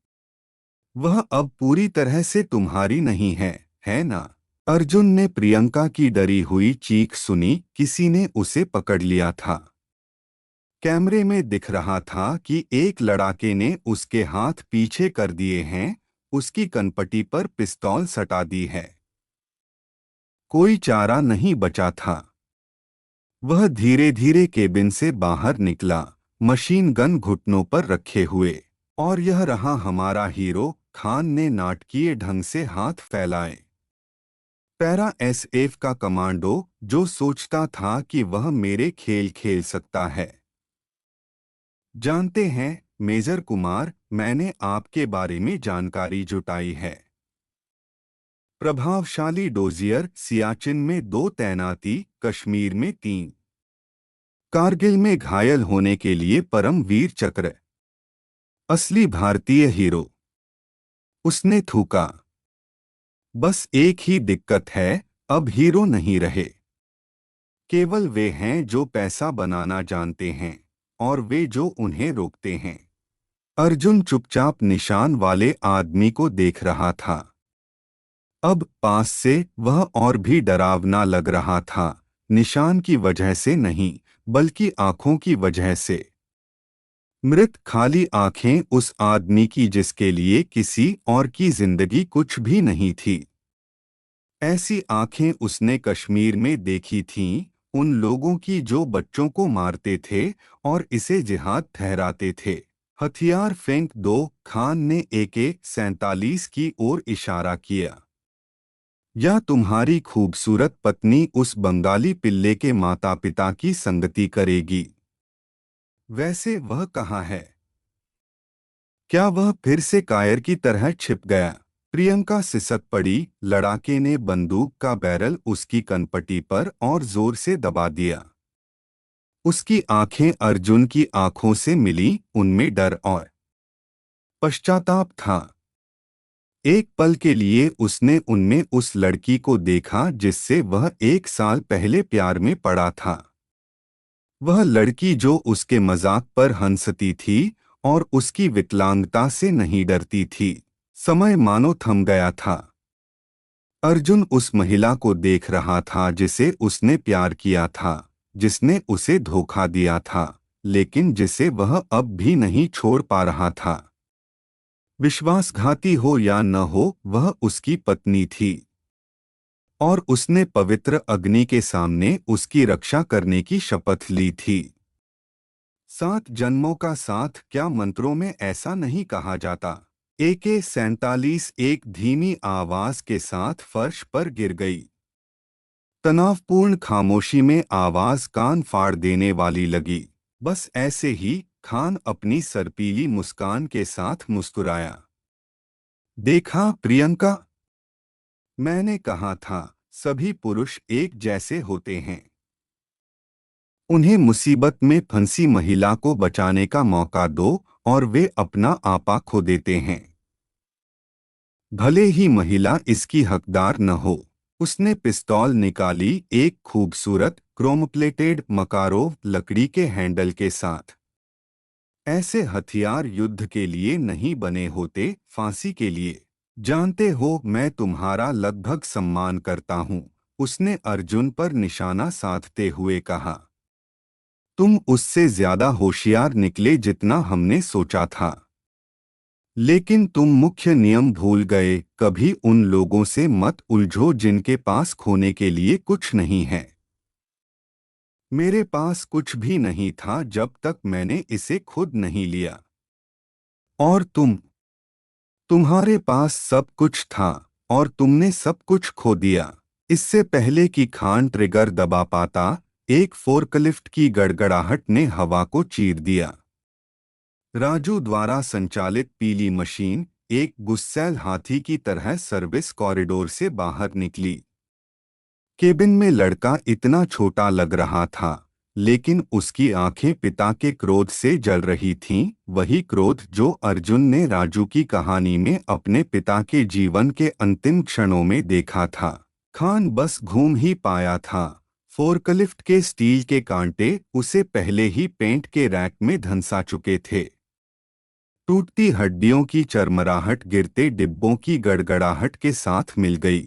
वह अब पूरी तरह से तुम्हारी नहीं है ना? अर्जुन ने प्रियंका की डरी हुई चीख सुनी। किसी ने उसे पकड़ लिया था। कैमरे में दिख रहा था कि एक लड़ाके ने उसके हाथ पीछे कर दिए हैं, उसकी कनपटी पर पिस्तौल सटा दी है। कोई चारा नहीं बचा था। वह धीरे धीरे केबिन से बाहर निकला, मशीन गन घुटनों पर रखे हुए। और यह रहा हमारा हीरो। खान ने नाटकीय ढंग से हाथ फैलाए। पैरा SF का कमांडो, जो सोचता था कि वह मेरे खेल खेल सकता है। जानते हैं मेजर कुमार, मैंने आपके बारे में जानकारी जुटाई है। प्रभावशाली डोजियर, सियाचिन में 2 तैनाती, कश्मीर में 3, कारगिल में घायल होने के लिए परमवीर चक्र। असली भारतीय हीरो। उसने थूका। बस एक ही दिक्कत है, अब हीरो नहीं रहे। केवल वे हैं जो पैसा बनाना जानते हैं, और वे जो उन्हें रोकते हैं। अर्जुन चुपचाप निशान वाले आदमी को देख रहा था। अब पास से वह और भी डरावना लग रहा था, निशान की वजह से नहीं, बल्कि आंखों की वजह से। मृत खाली आंखें उस आदमी की जिसके लिए किसी और की जिंदगी कुछ भी नहीं थी। ऐसी आंखें उसने कश्मीर में देखी थीं, उन लोगों की जो बच्चों को मारते थे और इसे जिहाद ठहराते थे। हथियार फेंक दो, खान ने AK-47 की ओर इशारा किया। या तुम्हारी खूबसूरत पत्नी उस बंगाली पिल्ले के माता पिता की संगति करेगी। वैसे वह कहाँ है? क्या वह फिर से कायर की तरह छिप गया? प्रियंका सिसक पड़ी। लड़ाके ने बंदूक का बैरल उसकी कनपटी पर और जोर से दबा दिया। उसकी आंखें अर्जुन की आंखों से मिली, उनमें डर और पश्चाताप था। एक पल के लिए उसने उनमें उस लड़की को देखा जिससे वह 1 साल पहले प्यार में पड़ा था। वह लड़की जो उसके मजाक पर हंसती थी और उसकी विकलांगता से नहीं डरती थी। समय मानो थम गया था। अर्जुन उस महिला को देख रहा था जिसे उसने प्यार किया था, जिसने उसे धोखा दिया था, लेकिन जिसे वह अब भी नहीं छोड़ पा रहा था। विश्वासघाती हो या न हो, वह उसकी पत्नी थी और उसने पवित्र अग्नि के सामने उसकी रक्षा करने की शपथ ली थी। 7 जन्मों का साथ, क्या मंत्रों में ऐसा नहीं कहा जाता? AK-47 एक धीमी आवाज के साथ फर्श पर गिर गई। तनावपूर्ण खामोशी में आवाज कान फाड़ देने वाली लगी। बस ऐसे ही, खान अपनी सरपीली मुस्कान के साथ मुस्कुराया। देखा प्रियंका, मैंने कहा था, सभी पुरुष एक जैसे होते हैं। उन्हें मुसीबत में फंसी महिला को बचाने का मौका दो और वे अपना आपा खो देते हैं, भले ही महिला इसकी हकदार न हो। उसने पिस्तौल निकाली, एक खूबसूरत क्रोमप्लेटेड मकारोव लकड़ी के हैंडल के साथ। ऐसे हथियार युद्ध के लिए नहीं बने होते, फांसी के लिए। जानते हो, मैं तुम्हारा लगभग सम्मान करता हूँ, उसने अर्जुन पर निशाना साधते हुए कहा। तुम उससे ज्यादा होशियार निकले जितना हमने सोचा था। लेकिन तुम मुख्य नियम भूल गए, कभी उन लोगों से मत उलझो जिनके पास खोने के लिए कुछ नहीं है। मेरे पास कुछ भी नहीं था जब तक मैंने इसे खुद नहीं लिया। और तुम्हारे पास सब कुछ था और तुमने सब कुछ खो दिया। इससे पहले कि खान ट्रिगर दबा पाता, एक फोर्कलिफ्ट की गड़गड़ाहट ने हवा को चीर दिया। राजू द्वारा संचालित पीली मशीन एक गुस्सैल हाथी की तरह सर्विस कॉरिडोर से बाहर निकली। केबिन में लड़का इतना छोटा लग रहा था, लेकिन उसकी आंखें पिता के क्रोध से जल रही थीं, वही क्रोध जो अर्जुन ने राजू की कहानी में अपने पिता के जीवन के अंतिम क्षणों में देखा था। खान बस घूम ही पाया था। फोर्कलिफ्ट के स्टील के कांटे उसे पहले ही पेंट के रैक में धंसा चुके थे। टूटती हड्डियों की चरमराहट गिरते डिब्बों की गड़गड़ाहट के साथ मिल गई।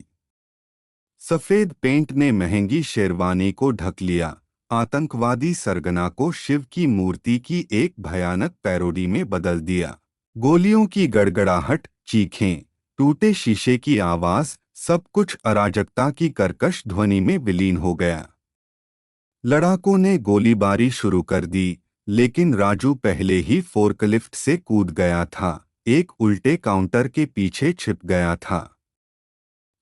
सफेद पेंट ने महंगी शेरवानी को ढक लिया, आतंकवादी सरगना को शिव की मूर्ति की एक भयानक पैरोडी में बदल दिया। गोलियों की गड़गड़ाहट, चीखें, टूटे शीशे की आवाज, सब कुछ अराजकता की कर्कश ध्वनि में विलीन हो गया। लड़ाकों ने गोलीबारी शुरू कर दी, लेकिन राजू पहले ही फोर्कलिफ्ट से कूद गया था, एक उल्टे काउंटर के पीछे छिप गया था।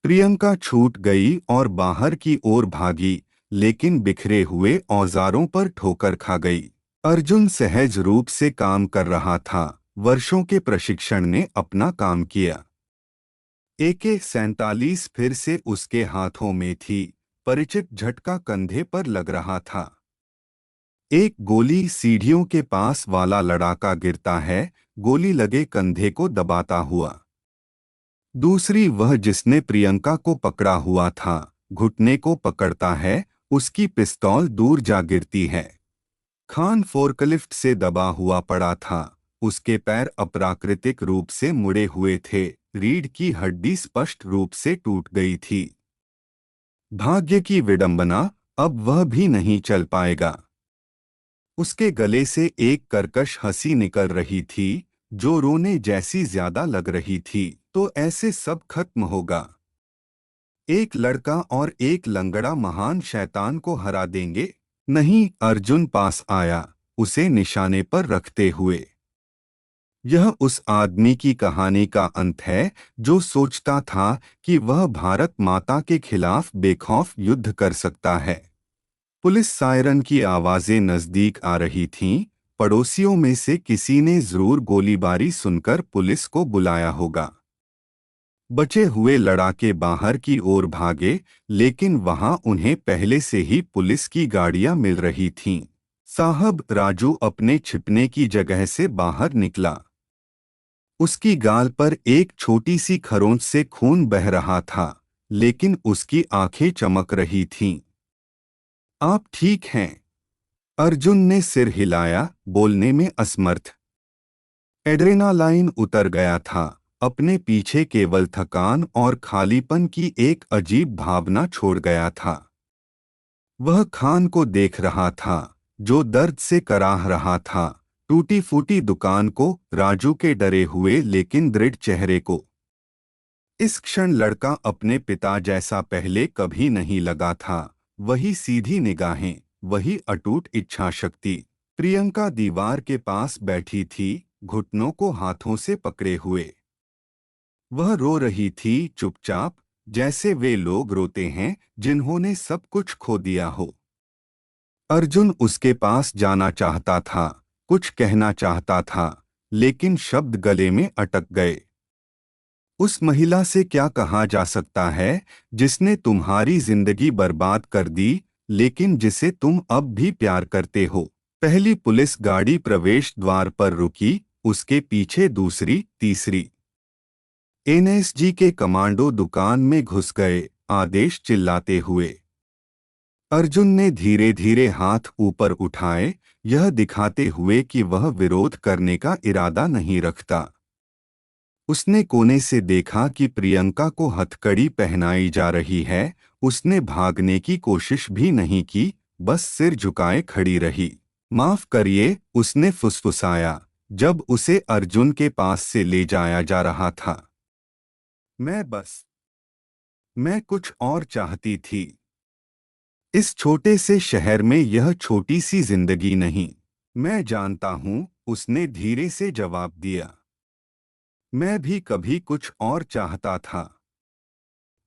प्रियंका छूट गई और बाहर की ओर भागी, लेकिन बिखरे हुए औजारों पर ठोकर खा गई। अर्जुन सहज रूप से काम कर रहा था, वर्षों के प्रशिक्षण ने अपना काम किया। AK-47 फिर से उसके हाथों में थी, परिचित झटका कंधे पर लग रहा था। एक गोली सीढ़ियों के पास वाला लड़ाका गिरता है, गोली लगे कंधे को दबाता हुआ। दूसरी वह जिसने प्रियंका को पकड़ा हुआ था, घुटने को पकड़ता है, उसकी पिस्तौल दूर जा गिरती है। खान फोर्कलिफ्ट से दबा हुआ पड़ा था, उसके पैर अप्राकृतिक रूप से मुड़े हुए थे, रीढ़ की हड्डी स्पष्ट रूप से टूट गई थी। भाग्य की विडंबना, अब वह भी नहीं चल पाएगा। उसके गले से एक कर्कश हंसी निकल रही थी, जो रोने जैसी ज्यादा लग रही थी। तो ऐसे सब खत्म होगा। एक लड़का और एक लंगड़ा महान शैतान को हरा देंगे? नहीं, अर्जुन पास आया, उसे निशाने पर रखते हुए। यह उस आदमी की कहानी का अंत है जो सोचता था कि वह भारत माता के खिलाफ बेखौफ युद्ध कर सकता है। पुलिस सायरन की आवाजें नजदीक आ रही थीं, पड़ोसियों में से किसी ने जरूर गोलीबारी सुनकर पुलिस को बुलाया होगा। बचे हुए लड़ाके बाहर की ओर भागे, लेकिन वहां उन्हें पहले से ही पुलिस की गाड़ियां मिल रही थीं। साहब, राजू अपने छिपने की जगह से बाहर निकला। उसकी गाल पर एक छोटी सी खरोंच से खून बह रहा था, लेकिन उसकी आंखें चमक रही थीं। आप ठीक हैं? अर्जुन ने सिर हिलाया, बोलने में असमर्थ। एड्रेनालाइन उतर गया था। अपने पीछे केवल थकान और खालीपन की एक अजीब भावना छोड़ गया था। वह खान को देख रहा था, जो दर्द से कराह रहा था, टूटी फूटी दुकान को, राजू के डरे हुए लेकिन दृढ़ चेहरे को। इस क्षण लड़का अपने पिता जैसा पहले कभी नहीं लगा था। वही सीधी निगाहें, वही अटूट इच्छा शक्ति। प्रियंका दीवार के पास बैठी थी, घुटनों को हाथों से पकड़े हुए। वह रो रही थी, चुपचाप, जैसे वे लोग रोते हैं जिन्होंने सब कुछ खो दिया हो। अर्जुन उसके पास जाना चाहता था, कुछ कहना चाहता था, लेकिन शब्द गले में अटक गए। उस महिला से क्या कहा जा सकता है जिसने तुम्हारी जिंदगी बर्बाद कर दी, लेकिन जिसे तुम अब भी प्यार करते हो? पहली पुलिस गाड़ी प्रवेश द्वार पर रुकी, उसके पीछे दूसरी, तीसरी। एनएसजी के कमांडो दुकान में घुस गए, आदेश चिल्लाते हुए। अर्जुन ने धीरे धीरे हाथ ऊपर उठाए, यह दिखाते हुए कि वह विरोध करने का इरादा नहीं रखता। उसने कोने से देखा कि प्रियंका को हथकड़ी पहनाई जा रही है। उसने भागने की कोशिश भी नहीं की, बस सिर झुकाए खड़ी रही। माफ करिए, उसने फुसफुसाया, जब उसे अर्जुन के पास से ले जाया जा रहा था। मैं कुछ और चाहती थी। इस छोटे से शहर में यह छोटी सी जिंदगी नहीं। मैं जानता हूं, उसने धीरे से जवाब दिया। मैं भी कभी कुछ और चाहता था।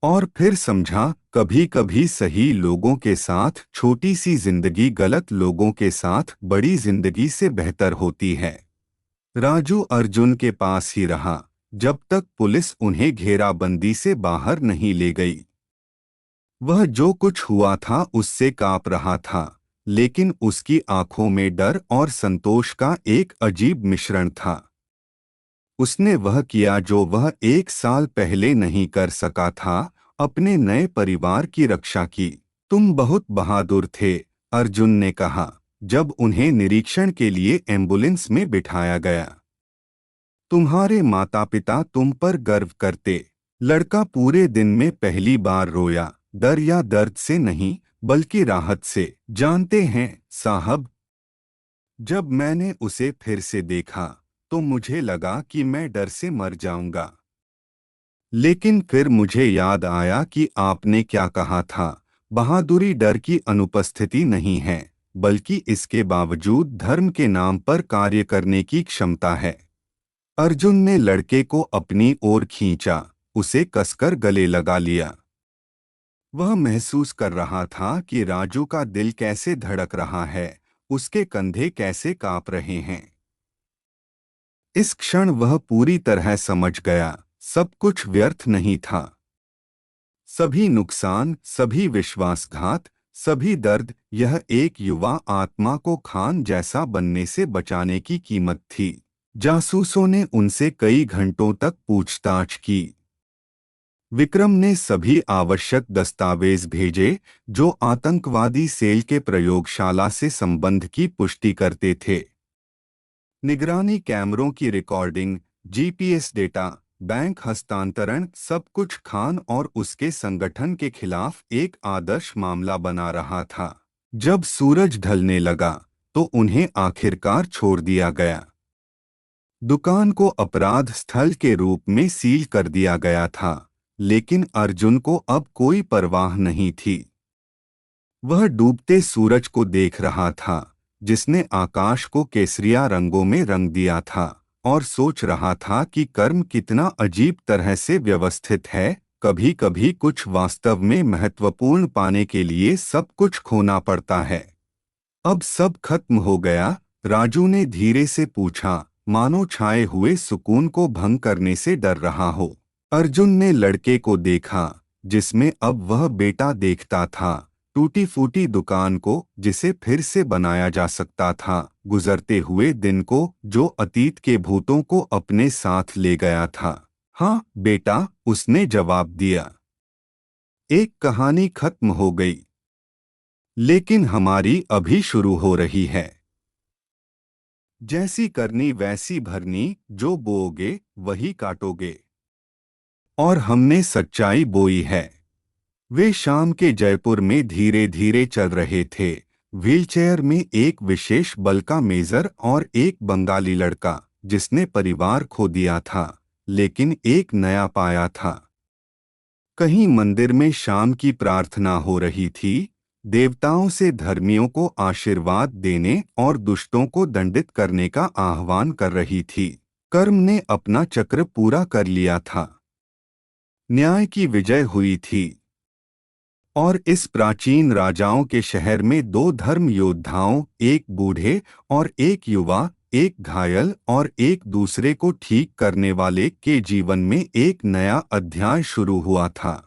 और फिर समझा, कभी कभी सही लोगों के साथ छोटी सी जिंदगी गलत लोगों के साथ बड़ी जिंदगी से बेहतर होती है। राजू अर्जुन के पास ही रहा, जब तक पुलिस उन्हें घेराबंदी से बाहर नहीं ले गई। वह जो कुछ हुआ था उससे कांप रहा था, लेकिन उसकी आंखों में डर और संतोष का एक अजीब मिश्रण था। उसने वह किया जो वह 1 साल पहले नहीं कर सका था, अपने नए परिवार की रक्षा की। तुम बहुत बहादुर थे, अर्जुन ने कहा, जब उन्हें निरीक्षण के लिए एम्बुलेंस में बिठाया गया। तुम्हारे माता पिता तुम पर गर्व करते। लड़का पूरे दिन में पहली बार रोया, डर या दर्द से नहीं, बल्कि राहत से। जानते हैं साहब, जब मैंने उसे फिर से देखा तो मुझे लगा कि मैं डर से मर जाऊंगा। लेकिन फिर मुझे याद आया कि आपने क्या कहा था, बहादुरी डर की अनुपस्थिति नहीं है, बल्कि इसके बावजूद धर्म के नाम पर कार्य करने की क्षमता है। अर्जुन ने लड़के को अपनी ओर खींचा, उसे कसकर गले लगा लिया। वह महसूस कर रहा था कि राजू का दिल कैसे धड़क रहा है, उसके कंधे कैसे कांप रहे हैं। इस क्षण वह पूरी तरह समझ गया, सब कुछ व्यर्थ नहीं था। सभी नुकसान, सभी विश्वासघात, सभी दर्द, यह एक युवा आत्मा को खान जैसा बनने से बचाने की कीमत थी। जासूसों ने उनसे कई घंटों तक पूछताछ की। विक्रम ने सभी आवश्यक दस्तावेज भेजे जो आतंकवादी सेल के प्रयोगशाला से संबंध की पुष्टि करते थे। निगरानी कैमरों की रिकॉर्डिंग, जीपीएस डेटा, बैंक हस्तांतरण, सब कुछ खान और उसके संगठन के खिलाफ एक आदर्श मामला बना रहा था। जब सूरज ढलने लगा तो उन्हें आखिरकार छोड़ दिया गया। दुकान को अपराध स्थल के रूप में सील कर दिया गया था, लेकिन अर्जुन को अब कोई परवाह नहीं थी। वह डूबते सूरज को देख रहा था, जिसने आकाश को केसरिया रंगों में रंग दिया था, और सोच रहा था कि कर्म कितना अजीब तरह से व्यवस्थित है। कभी कभी कुछ वास्तव में महत्वपूर्ण पाने के लिए सब कुछ खोना पड़ता है। अब सब खत्म हो गया, राजू ने धीरे से पूछा, मानो छाए हुए सुकून को भंग करने से डर रहा हो। अर्जुन ने लड़के को देखा जिसमें अब वह बेटा देखता था, टूटी फूटी दुकान को जिसे फिर से बनाया जा सकता था, गुजरते हुए दिन को जो अतीत के भूतों को अपने साथ ले गया था। हाँ बेटा, उसने जवाब दिया। एक कहानी खत्म हो गई, लेकिन हमारी अभी शुरू हो रही है। जैसी करनी वैसी भरनी, जो बोओगे वही काटोगे। और हमने सच्चाई बोई है। वे शाम के जयपुर में धीरे धीरे चल रहे थे, व्हीलचेयर में एक विशेष बल का मेजर और एक बंगाली लड़का जिसने परिवार खो दिया था लेकिन एक नया पाया था। कहीं मंदिर में शाम की प्रार्थना हो रही थी, देवताओं से धर्मियों को आशीर्वाद देने और दुष्टों को दंडित करने का आह्वान कर रही थी। कर्म ने अपना चक्र पूरा कर लिया था, न्याय की विजय हुई थी। और इस प्राचीन राजाओं के शहर में दो धर्म योद्धाओं, एक बूढ़े और एक युवा, एक घायल और एक दूसरे को ठीक करने वाले के जीवन में एक नया अध्याय शुरू हुआ था।